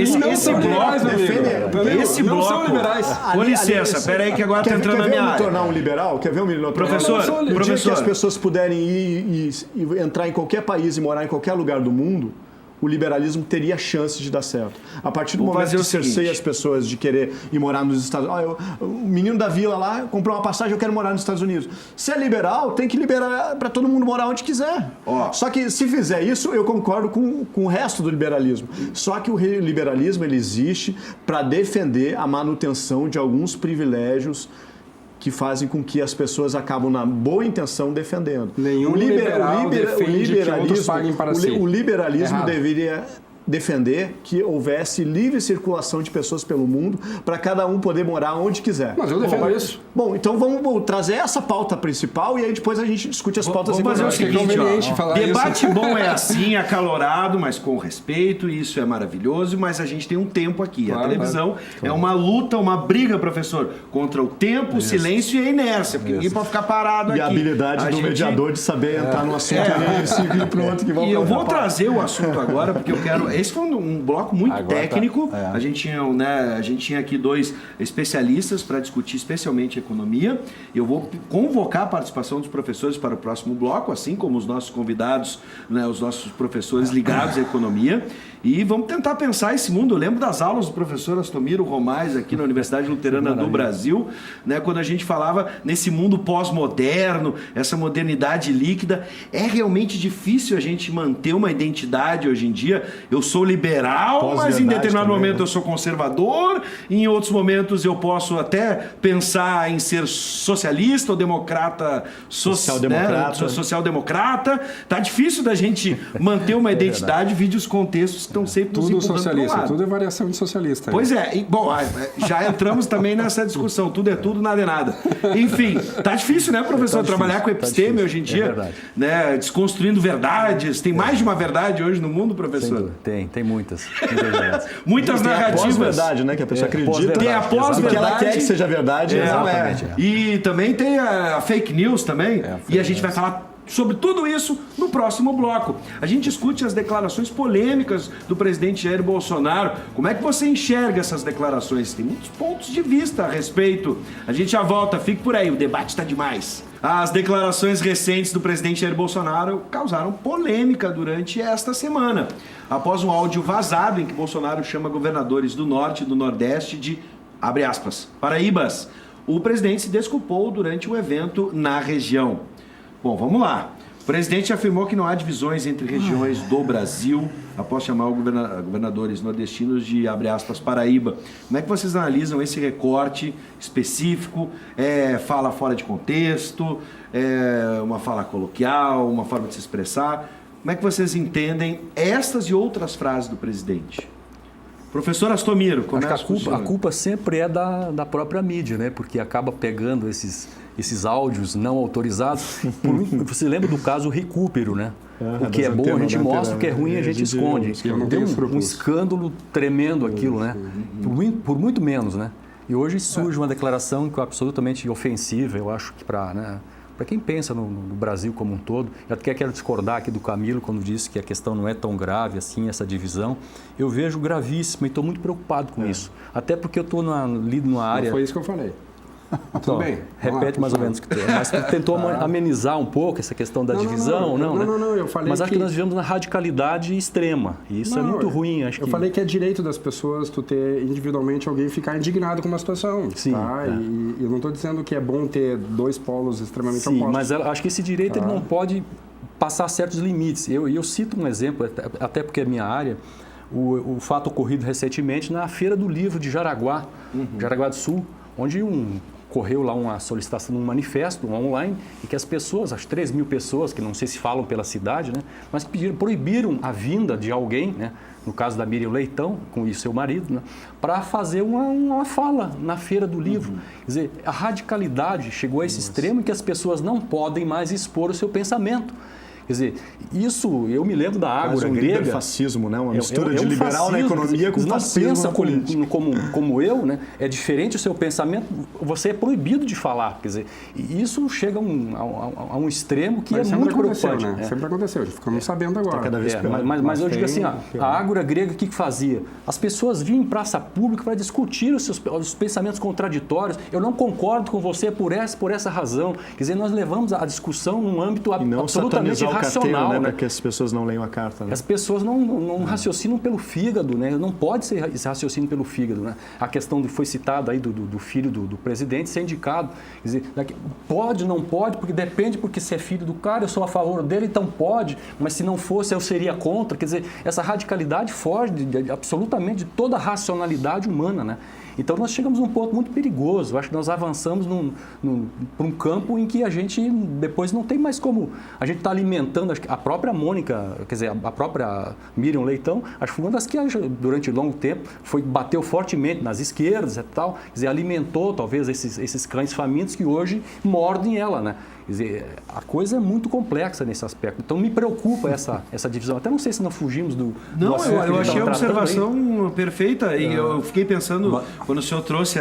Esse bloco. São liberais. Com licença, peraí que agora está entrando na minha área. Quer ver me tornar um liberal? Quer ver um professor? No dia que as pessoas puderem ir e entrar em qualquer país e morar em qualquer lugar do mundo, o liberalismo teria chance de dar certo. A partir do momento que cerceia as pessoas de querer ir morar nos Estados Unidos. O menino da vila lá comprou uma passagem, eu quero morar nos Estados Unidos. Se é liberal, tem que liberar para todo mundo morar onde quiser. Só que se fizer isso, eu concordo com o resto do liberalismo. Só que o liberalismo ele existe para defender a manutenção de alguns privilégios que fazem com que as pessoas acabam na boa intenção defendendo. Nenhum liberal defende que outros paguem para si. O liberalismo deveria defender que houvesse livre circulação de pessoas pelo mundo para cada um poder morar onde quiser. Mas eu defendo isso. Bom, então vamos trazer essa pauta principal e aí depois a gente discute as pautas econômicas. Vamos fazer o seguinte, debate bom é assim, acalorado, mas com respeito, e isso é maravilhoso, mas a gente tem um tempo aqui. Claro, a televisão é uma luta, uma briga, professor, contra o tempo, o silêncio e a inércia, porque ninguém pode ficar parado aqui. E a habilidade do mediador de saber entrar no assunto e se vir pronto que E eu vou trazer o assunto agora, porque eu quero... Esse foi um bloco muito técnico. A gente tinha aqui dois especialistas para discutir especialmente economia. Eu vou convocar a participação dos professores para o próximo bloco, assim como os nossos convidados, né, os nossos professores ligados à economia. E vamos tentar pensar esse mundo. Eu lembro das aulas do professor Astomiro Romais aqui na Universidade Luterana do Brasil, né, quando a gente falava nesse mundo pós-moderno, essa modernidade líquida. É realmente difícil a gente manter uma identidade hoje em dia. Eu sou liberal, mas em determinado momento eu sou conservador, em outros momentos eu posso até pensar em ser socialista ou democrata, social-democrata. Tá difícil da gente manter uma identidade, vide os contextos que estão sempre tudo socialista, tudo é variação de socialista. Pois é, bom, já entramos também nessa discussão, tudo é tudo, nada é nada. Enfim, tá difícil, né, professor, trabalhar com episteme hoje em dia, né, desconstruindo verdades. Tem mais de uma verdade hoje no mundo, professor? Tem muitas. Muitas narrativas. Tem a pós-verdade, né? Que a pessoa acredita. Tem a pós-verdade. Que ela quer que seja verdade. E também tem a fake news também. E a gente vai falar sobre tudo isso no próximo bloco. A gente discute as declarações polêmicas do presidente Jair Bolsonaro. Como é que você enxerga essas declarações? Tem muitos pontos de vista a respeito. A gente já volta, fique por aí, o debate está demais. As declarações recentes do presidente Jair Bolsonaro causaram polêmica durante esta semana, após um áudio vazado em que Bolsonaro chama governadores do Norte e do Nordeste de abre aspas, Paraíbas, o presidente se desculpou durante o evento na região. Bom, vamos lá. O presidente afirmou que não há divisões entre regiões do Brasil, após chamar os governadores nordestinos de, abre aspas, Paraíba. Como é que vocês analisam esse recorte específico? Fala fora de contexto? Uma fala coloquial? Uma forma de se expressar? Como é que vocês entendem estas e outras frases do presidente? Professor Astomiro, começa. Acho que a culpa sempre é da própria mídia, né? Porque acaba pegando esses áudios não autorizados. Você lembra do caso Recupero, né? O que é bom a gente mostra, o que é ruim a gente esconde. Deu um escândalo tremendo aquilo, né? Por muito menos, né? E hoje surge uma declaração que é absolutamente ofensiva, eu acho que para quem pensa no Brasil como um todo. Eu até quero discordar aqui do Camilo quando disse que a questão não é tão grave assim, essa divisão. Eu vejo gravíssima e estou muito preocupado com isso. Até porque eu estou lido numa área... Não foi isso que eu falei. Tudo bem. Repete mais ou menos o que tu mas tu tentou amenizar um pouco essa questão da divisão, não, né? Não, eu falei mas acho que nós vivemos na radicalidade extrema, e isso é muito ruim. Eu falei que é direito das pessoas tu ter individualmente alguém ficar indignado com uma situação. Sim. Tá? E eu não estou dizendo que é bom ter dois polos extremamente opostos. Sim, mas acho que esse direito ele não pode passar certos limites. Eu cito um exemplo, até porque é minha área, o fato ocorrido recentemente na Feira do Livro de Jaraguá, Jaraguá do Sul, onde ocorreu lá uma solicitação de um manifesto online e que as pessoas, as 3 mil pessoas, que não sei se falam pela cidade, né, mas que proibiram a vinda de alguém, né, no caso da Miriam Leitão, com o seu marido, né, para fazer uma fala na Feira do Livro. Quer dizer, a radicalidade chegou a esse extremo em que as pessoas não podem mais expor o seu pensamento. Quer dizer, isso, eu me lembro da Ágora grega... fascismo, né? Uma mistura de liberal na economia com fascismo na política. Como eu, né? É diferente o seu pensamento, você é proibido de falar. Quer dizer, e isso chega a um extremo que é muito preocupante. Né? Sempre aconteceu, já ficamos sabendo agora. Cada vez pior. Mas eu digo assim, a Ágora grega o que fazia? As pessoas vinham em praça pública para discutir os pensamentos contraditórios. Eu não concordo com você por essa razão. Quer dizer, nós levamos a discussão num âmbito absolutamente racional, né? Para que as pessoas não leiam a carta. Né? As pessoas não raciocinam pelo fígado, né? Não pode ser esse raciocínio pelo fígado, né? A questão foi citada aí do filho do presidente ser indicado. Quer dizer, pode, não pode, porque depende, porque se é filho do cara, eu sou a favor dele, então pode, mas se não fosse, eu seria contra. Quer dizer, essa radicalidade foge absolutamente de toda a racionalidade humana, né? Então, nós chegamos a um ponto muito perigoso. Eu acho que nós avançamos para um campo em que a gente depois não tem mais como... A gente está alimentando a própria Mônica, quer dizer, a própria Miriam Leitão, acho que foi uma das que durante longo tempo bateu fortemente nas esquerdas e tal, quer dizer, alimentou talvez esses cães famintos que hoje mordem ela, né? Quer dizer, a coisa é muito complexa nesse aspecto. Então, me preocupa essa divisão. Até não sei se não fugimos do... Não, eu achei a observação perfeita e eu fiquei pensando, quando o senhor trouxe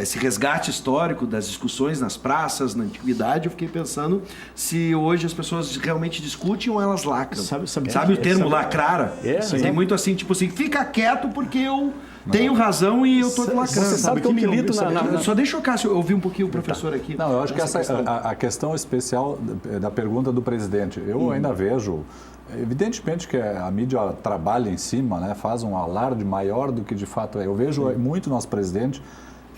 esse resgate histórico das discussões nas praças, na antiguidade, eu fiquei pensando se hoje as pessoas realmente discutem ou elas lacram. Sabe o termo lacrar? Tem muito assim, tipo assim, fica quieto porque eu... Tenho razão e eu estou lacrando. Você sabe que eu milito Só deixa eu ouvir um pouquinho o professor aqui. Não, eu acho que a questão especial da pergunta do presidente, eu ainda vejo, evidentemente que a mídia trabalha em cima, né, faz um alarde maior do que de fato é. Eu vejo muito nosso presidente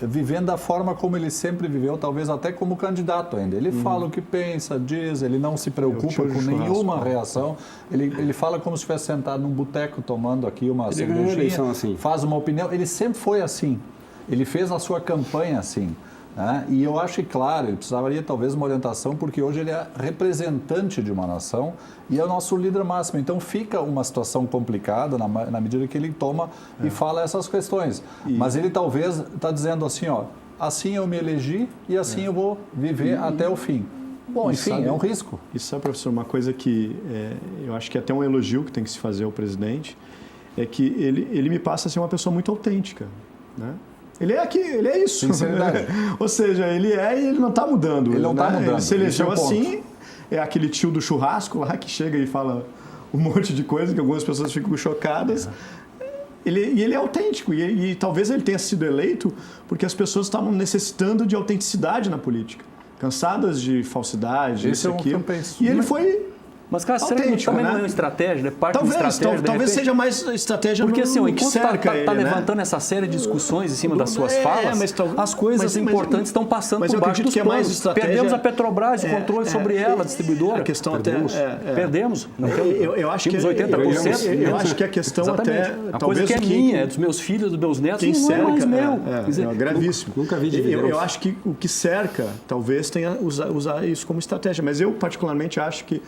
vivendo da forma como ele sempre viveu, talvez até como candidato ainda. Ele fala o que pensa, diz, ele não se preocupa com nenhuma reação. Ele fala como se estivesse sentado num boteco tomando aqui uma cervejinha, assim. Faz uma opinião. Ele sempre foi assim. Ele fez a sua campanha assim. Né? E eu acho que, claro, ele precisaria talvez uma orientação, porque hoje ele é representante de uma nação e é o nosso líder máximo. Então fica uma situação complicada na medida que ele toma e fala essas questões. Mas ele talvez está dizendo assim, ó, assim eu me elegi e assim eu vou viver até o fim. Bom, enfim, é um risco. Isso sabe, professor, uma coisa que eu acho que é até um elogio que tem que se fazer ao presidente, é que ele me passa a ser uma pessoa muito autêntica, né? Ele é isso. Sinceridade. Ou seja, ele e ele não está mudando. Ele não está mudando. Ele se elegeu assim, é aquele tio do churrasco lá que chega e fala um monte de coisa que algumas pessoas ficam chocadas. Ele é autêntico e talvez ele tenha sido eleito porque as pessoas estavam necessitando de autenticidade na política. Cansadas de falsidade, isso e aquilo. E ele foi Mas, cara, será que também não é uma estratégia, né? Parte talvez, de estratégia, talvez seja mais estratégia porque, assim, enquanto cerca está levantando essa série de discussões em cima das suas falas, as coisas importantes estão passando por baixo dos panos. Perdemos a Petrobras, o controle sobre ela, a distribuidora. A questão Perdemos. Eu acho que 80%. Eu acho que a questão até... A coisa que é minha, é dos meus filhos, dos meus netos, não é mais meu. É gravíssimo. Nunca vi dividendos. Eu acho que o que cerca, talvez tenha usar isso como estratégia. Mas eu, particularmente, acho que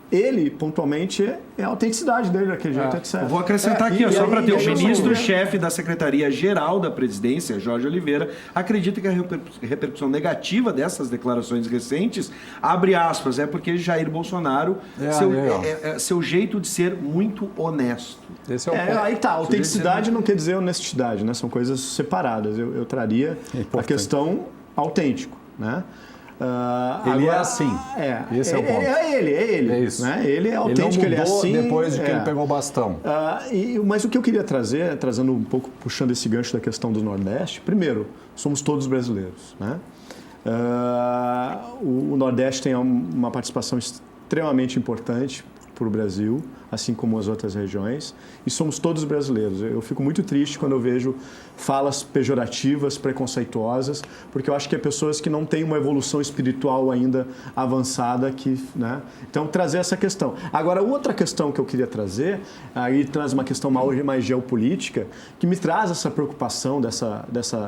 ele, pontualmente, é a autenticidade dele daquele jeito que serve. Eu vou acrescentar aqui, só para ter o ministro-chefe da Secretaria-Geral da Presidência, Jorge Oliveira, acredita que a repercussão negativa dessas declarações recentes, abre aspas, é porque Jair Bolsonaro, seu jeito de ser muito honesto. Esse é o ponto. Aí tá, autenticidade não quer dizer honestidade, né? São coisas separadas. Eu traria a questão autêntico, né? Ele é assim. Esse é o ponto. É ele. É isso. Né? Ele é autêntico, ele é assim. Depois de que ele pegou o bastão. Mas o que eu queria trazer, trazendo um pouco, puxando esse gancho da questão do Nordeste, primeiro, somos todos brasileiros. Né? O Nordeste tem uma participação extremamente importante para o Brasil, assim como as outras regiões, e somos todos brasileiros. Eu fico muito triste quando eu vejo falas pejorativas, preconceituosas, porque eu acho que é pessoas que não têm uma evolução espiritual ainda avançada. Né? Então, trazer essa questão. Agora, outra questão que eu queria trazer, aí traz uma questão mais geopolítica, que me traz essa preocupação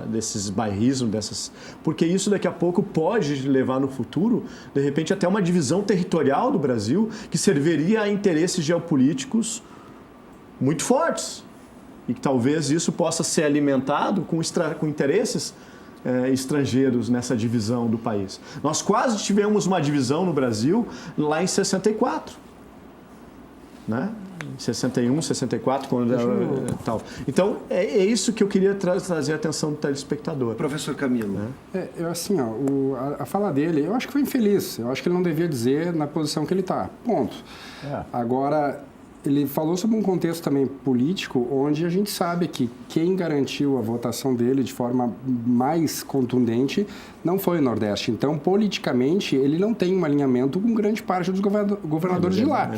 desses bairrismos, porque isso daqui a pouco pode levar no futuro, de repente, até uma divisão territorial do Brasil, que serviria a interesses geopolíticos muito fortes. E que talvez isso possa ser alimentado com interesses estrangeiros nessa divisão do país. Nós quase tivemos uma divisão no Brasil lá em 64. Né? 61, 64, quando tal. Então, é isso que eu queria trazer a atenção do telespectador. Professor Camilo. A fala dele, eu acho que foi infeliz. Eu acho que ele não devia dizer na posição que ele está. Ponto. Agora, ele falou sobre um contexto também político, onde a gente sabe que quem garantiu a votação dele de forma mais contundente não foi o Nordeste. Então, politicamente, ele não tem um alinhamento com grande parte dos governadores de lá.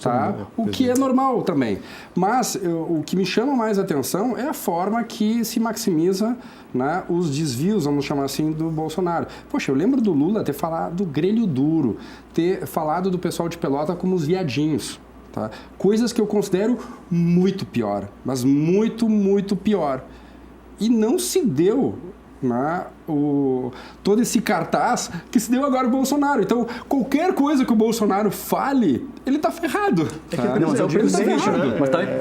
Tá? O que é normal também. Mas o que me chama mais a atenção é a forma que se maximiza, né, os desvios, vamos chamar assim, do Bolsonaro. Poxa, eu lembro do Lula ter falado do grelho duro, ter falado do pessoal de Pelota como os viadinhos. Tá? Coisas que eu considero muito pior, mas muito, muito pior. E não se deu, né, todo esse cartaz que se deu agora o Bolsonaro. Então, qualquer coisa que o Bolsonaro fale, ele está ferrado.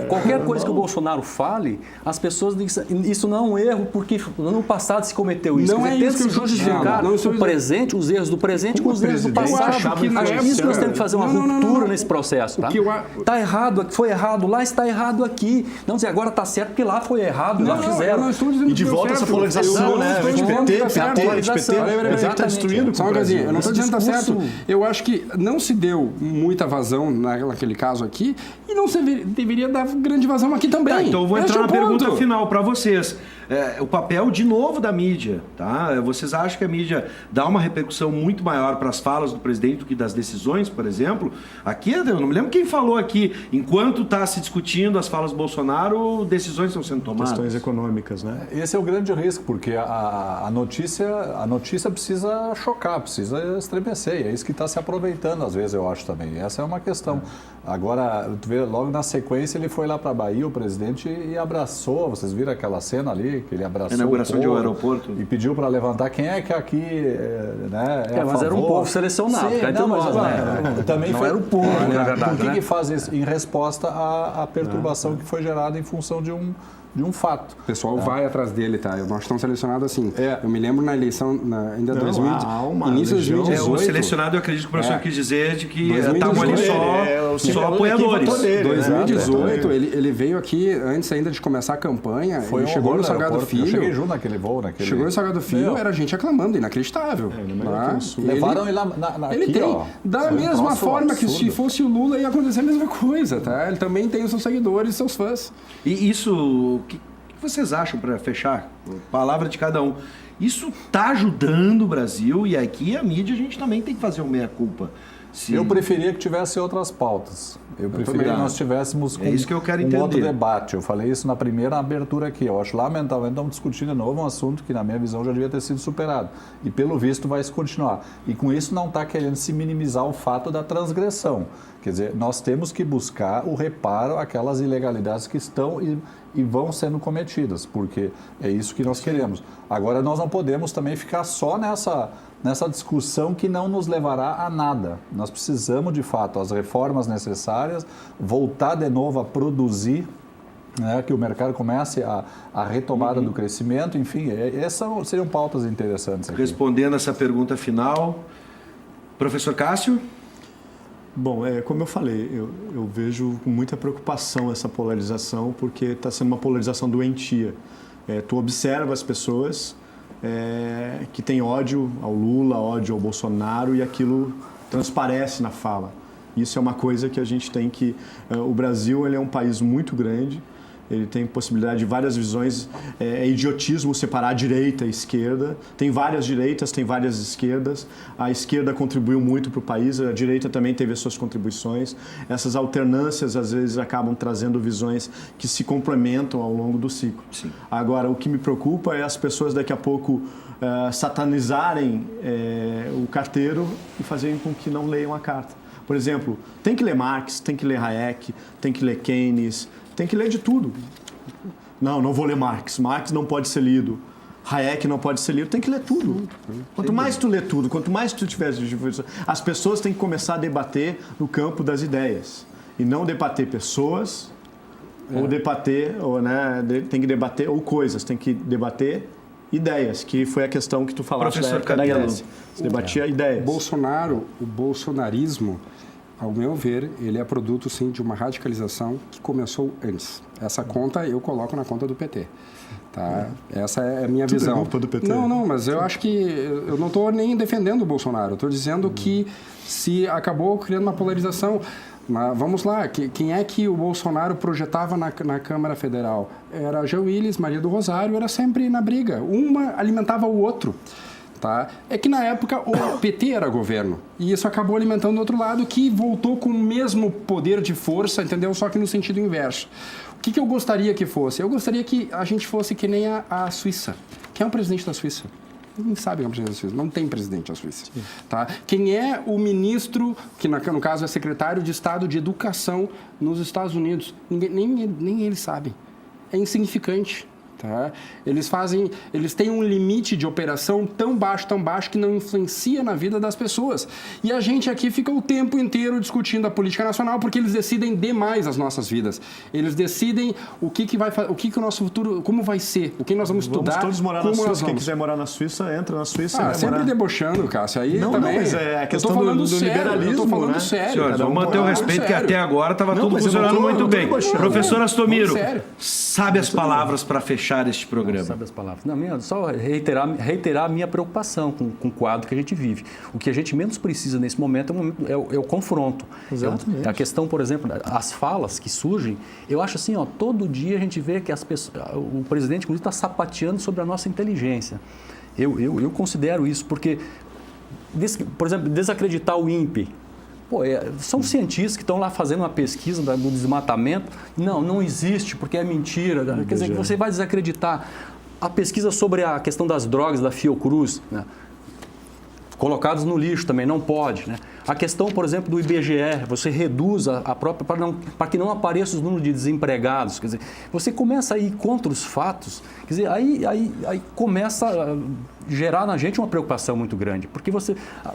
Qualquer coisa que o Bolsonaro fale, as pessoas dizem isso não é um erro, porque no passado se cometeu isso. Não é isso que eu justificar o presente, os erros do presente com os erros do passado. Acho que isso nós temos que fazer uma ruptura nesse processo. Tá errado, foi errado lá, está errado aqui. Não dizer agora está certo porque lá foi errado, lá fizeram. E de volta essa polarização, né? Eu não estou dizendo que está certo. Eu acho que não se deu muita vazão naquele caso aqui e não se deveria dar grande vazão aqui também. Então eu vou entrar na pergunta final para vocês. O papel, de novo, da mídia. Tá? Vocês acham que a mídia dá uma repercussão muito maior para as falas do presidente do que das decisões, por exemplo? Aqui, eu não me lembro quem falou aqui, enquanto está se discutindo as falas do Bolsonaro, decisões estão sendo tomadas. Questões econômicas, né? Esse é o grande risco, porque a notícia precisa chocar, precisa estremecer, e é isso que está se aproveitando às vezes, eu acho também. Essa é uma questão. Agora, tu vê, logo na sequência, ele foi lá para a Bahia, o presidente, e abraçou, vocês viram aquela cena ali, que ele abraçou a inauguração de um aeroporto e pediu para levantar quem é que aqui mas era um povo selecionado. Sim, também não foi, era o povo, na verdade. O que faz isso? Em resposta à perturbação que foi gerada em função de um fato. O pessoal vai atrás dele, tá? Nós estamos selecionados assim. Eu me lembro na eleição, ainda início de 2018. O selecionado, eu acredito que o professor quis dizer de que estavam ali só apoiadores. 2018, ele veio aqui, antes ainda de começar a campanha, ele chegou no Salgado Filho. Eu cheguei junto naquele voo. Chegou no Salgado Filho, era gente aclamando, inacreditável. Levaram ele lá ele tem, da mesma forma que se fosse o Lula ia acontecer a mesma coisa, tá? Ele também tem os seus seguidores, seus fãs. E isso... O que vocês acham, para fechar? Palavra de cada um. Isso está ajudando o Brasil, e aqui a mídia a gente também tem que fazer uma meia-culpa. Eu preferia que tivesse outras pautas. Eu preferia que nós tivéssemos isso que eu quero entender. Outro debate. Eu falei isso na primeira abertura aqui. Eu acho lamentável, estamos discutindo de novo um assunto que, na minha visão, já devia ter sido superado. E, pelo visto, vai se continuar. E, com isso, não está querendo se minimizar o fato da transgressão. Quer dizer, nós temos que buscar o reparo àquelas ilegalidades que estão e vão sendo cometidas, porque é isso que nós queremos. Agora, nós não podemos também ficar só nessa discussão que não nos levará a nada. Nós precisamos, de fato, as reformas necessárias, voltar de novo a produzir, né, que o mercado comece a retomada do crescimento, enfim, essas seriam pautas interessantes aqui. Respondendo essa pergunta final, professor Cássio? Bom, como eu falei, eu vejo com muita preocupação essa polarização, porque está sendo uma polarização doentia. Tu observa as pessoas que têm ódio ao Lula, ódio ao Bolsonaro, e aquilo transparece na fala. Isso é uma coisa que a gente tem que... O Brasil, ele é um país muito grande, ele tem possibilidade de várias visões. É idiotismo separar direita e esquerda. Tem várias direitas, tem várias esquerdas. A esquerda contribuiu muito para o país, a direita também teve as suas contribuições. Essas alternâncias, às vezes, acabam trazendo visões que se complementam ao longo do ciclo. Sim. Agora, o que me preocupa é as pessoas daqui a pouco satanizarem o carteiro e fazerem com que não leiam a carta. Por exemplo, tem que ler Marx, tem que ler Hayek, tem que ler Keynes, tem que ler de tudo. Não vou ler Marx. Marx não pode ser lido. Hayek não pode ser lido. Tem que ler tudo. Quanto mais tu lê tudo, quanto mais tu tiver... As pessoas têm que começar a debater no campo das ideias. E não debater pessoas, ou debater... tem que debater ou coisas. Tem que debater ideias, que foi a questão que tu falaste. Professor Camilo. Você debatia ideias. O bolsonarismo, ao meu ver, ele é produto, sim, de uma radicalização que começou antes. Essa conta eu coloco na conta do PT. Tá? Essa é a minha visão. Culpa do PT. Não, mas eu acho que... Eu não estou nem defendendo o Bolsonaro. Eu estou dizendo que se acabou criando uma polarização... Mas vamos lá, quem é que o Bolsonaro projetava na Câmara Federal? Era Jean Willis, Maria do Rosário, era sempre na briga. Uma alimentava o outro. Tá? É que na época o PT era governo e isso acabou alimentando o outro lado, que voltou com o mesmo poder de força, entendeu? Só que no sentido inverso. O que eu gostaria que fosse? Eu gostaria que a gente fosse que nem a Suíça. Quem é o presidente da Suíça? Ninguém sabe quem é o presidente da Suíça. Não tem presidente da Suíça. Tá? Quem é o ministro, que no caso é secretário de Estado de Educação nos Estados Unidos? Nem eles sabem. É insignificante. Tá? Eles têm um limite de operação tão baixo que não influencia na vida das pessoas. E a gente aqui fica o tempo inteiro discutindo a política nacional, porque eles decidem demais as nossas vidas. Eles decidem o que o nosso futuro, como vai ser, o que nós vamos estudar. Vamos todos morar na Suíça. Quem quiser morar na Suíça, entra na Suíça. Sempre debochando, Cássio. Aí não, também. Não, mas é a questão do liberalismo. Eu tô falando sério. Senhores, vamos manter o respeito, que até agora estava tudo funcionando muito bem. Professor Astomiro, sabe as palavras para fechar este programa? Sabe as palavras. Não, só reiterar a minha preocupação com o quadro que a gente vive. O que a gente menos precisa nesse momento é o confronto. Exatamente. A questão, por exemplo, as falas que surgem, eu acho assim, todo dia a gente vê que o presidente, inclusive, está sapateando sobre a nossa inteligência. Eu considero isso, porque, por exemplo, desacreditar o INPE. São cientistas que estão lá fazendo uma pesquisa do desmatamento. Não existe, porque é mentira. Quer dizer, que você vai desacreditar a pesquisa sobre a questão das drogas da Fiocruz, né? Colocados no lixo também, não pode. Né? A questão, por exemplo, do IBGE, você reduz a própria... para que não apareça os números de desempregados. Quer dizer, você começa a ir contra os fatos, quer dizer, aí começa a gerar na gente uma preocupação muito grande. Porque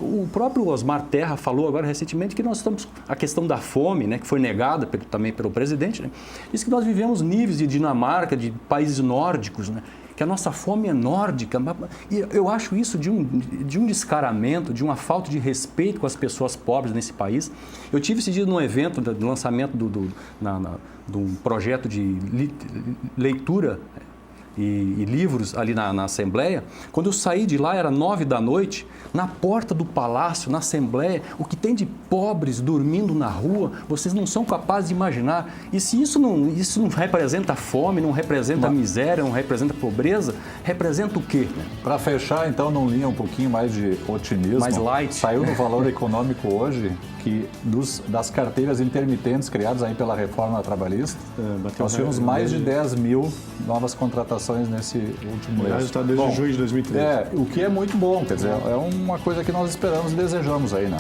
o próprio Osmar Terra falou agora recentemente que nós estamos... A questão da fome, né, que foi negada também pelo presidente, né, diz que nós vivemos níveis de Dinamarca, de países nórdicos, né? Que a nossa fome é nórdica. E eu acho isso de um descaramento, de uma falta de respeito com as pessoas pobres nesse país. Eu tive esse dia num evento de lançamento de um projeto de leitura e livros ali na Assembleia. Quando eu saí de lá, era 9 da noite, na porta do palácio, na Assembleia, o que tem de pobres dormindo na rua, vocês não são capazes de imaginar. E se isso não representa fome, não representa miséria, não representa pobreza, representa o quê? Para fechar, então, num linha um pouquinho mais de otimismo, mais light. Saiu no Valor Econômico hoje que das carteiras intermitentes criadas aí pela reforma trabalhista, nós tivemos mais de 10 mil novas contratações nesse último mês. Está desde junho de 2013. O que é muito bom, quer dizer, é uma coisa que nós esperamos e desejamos aí, né?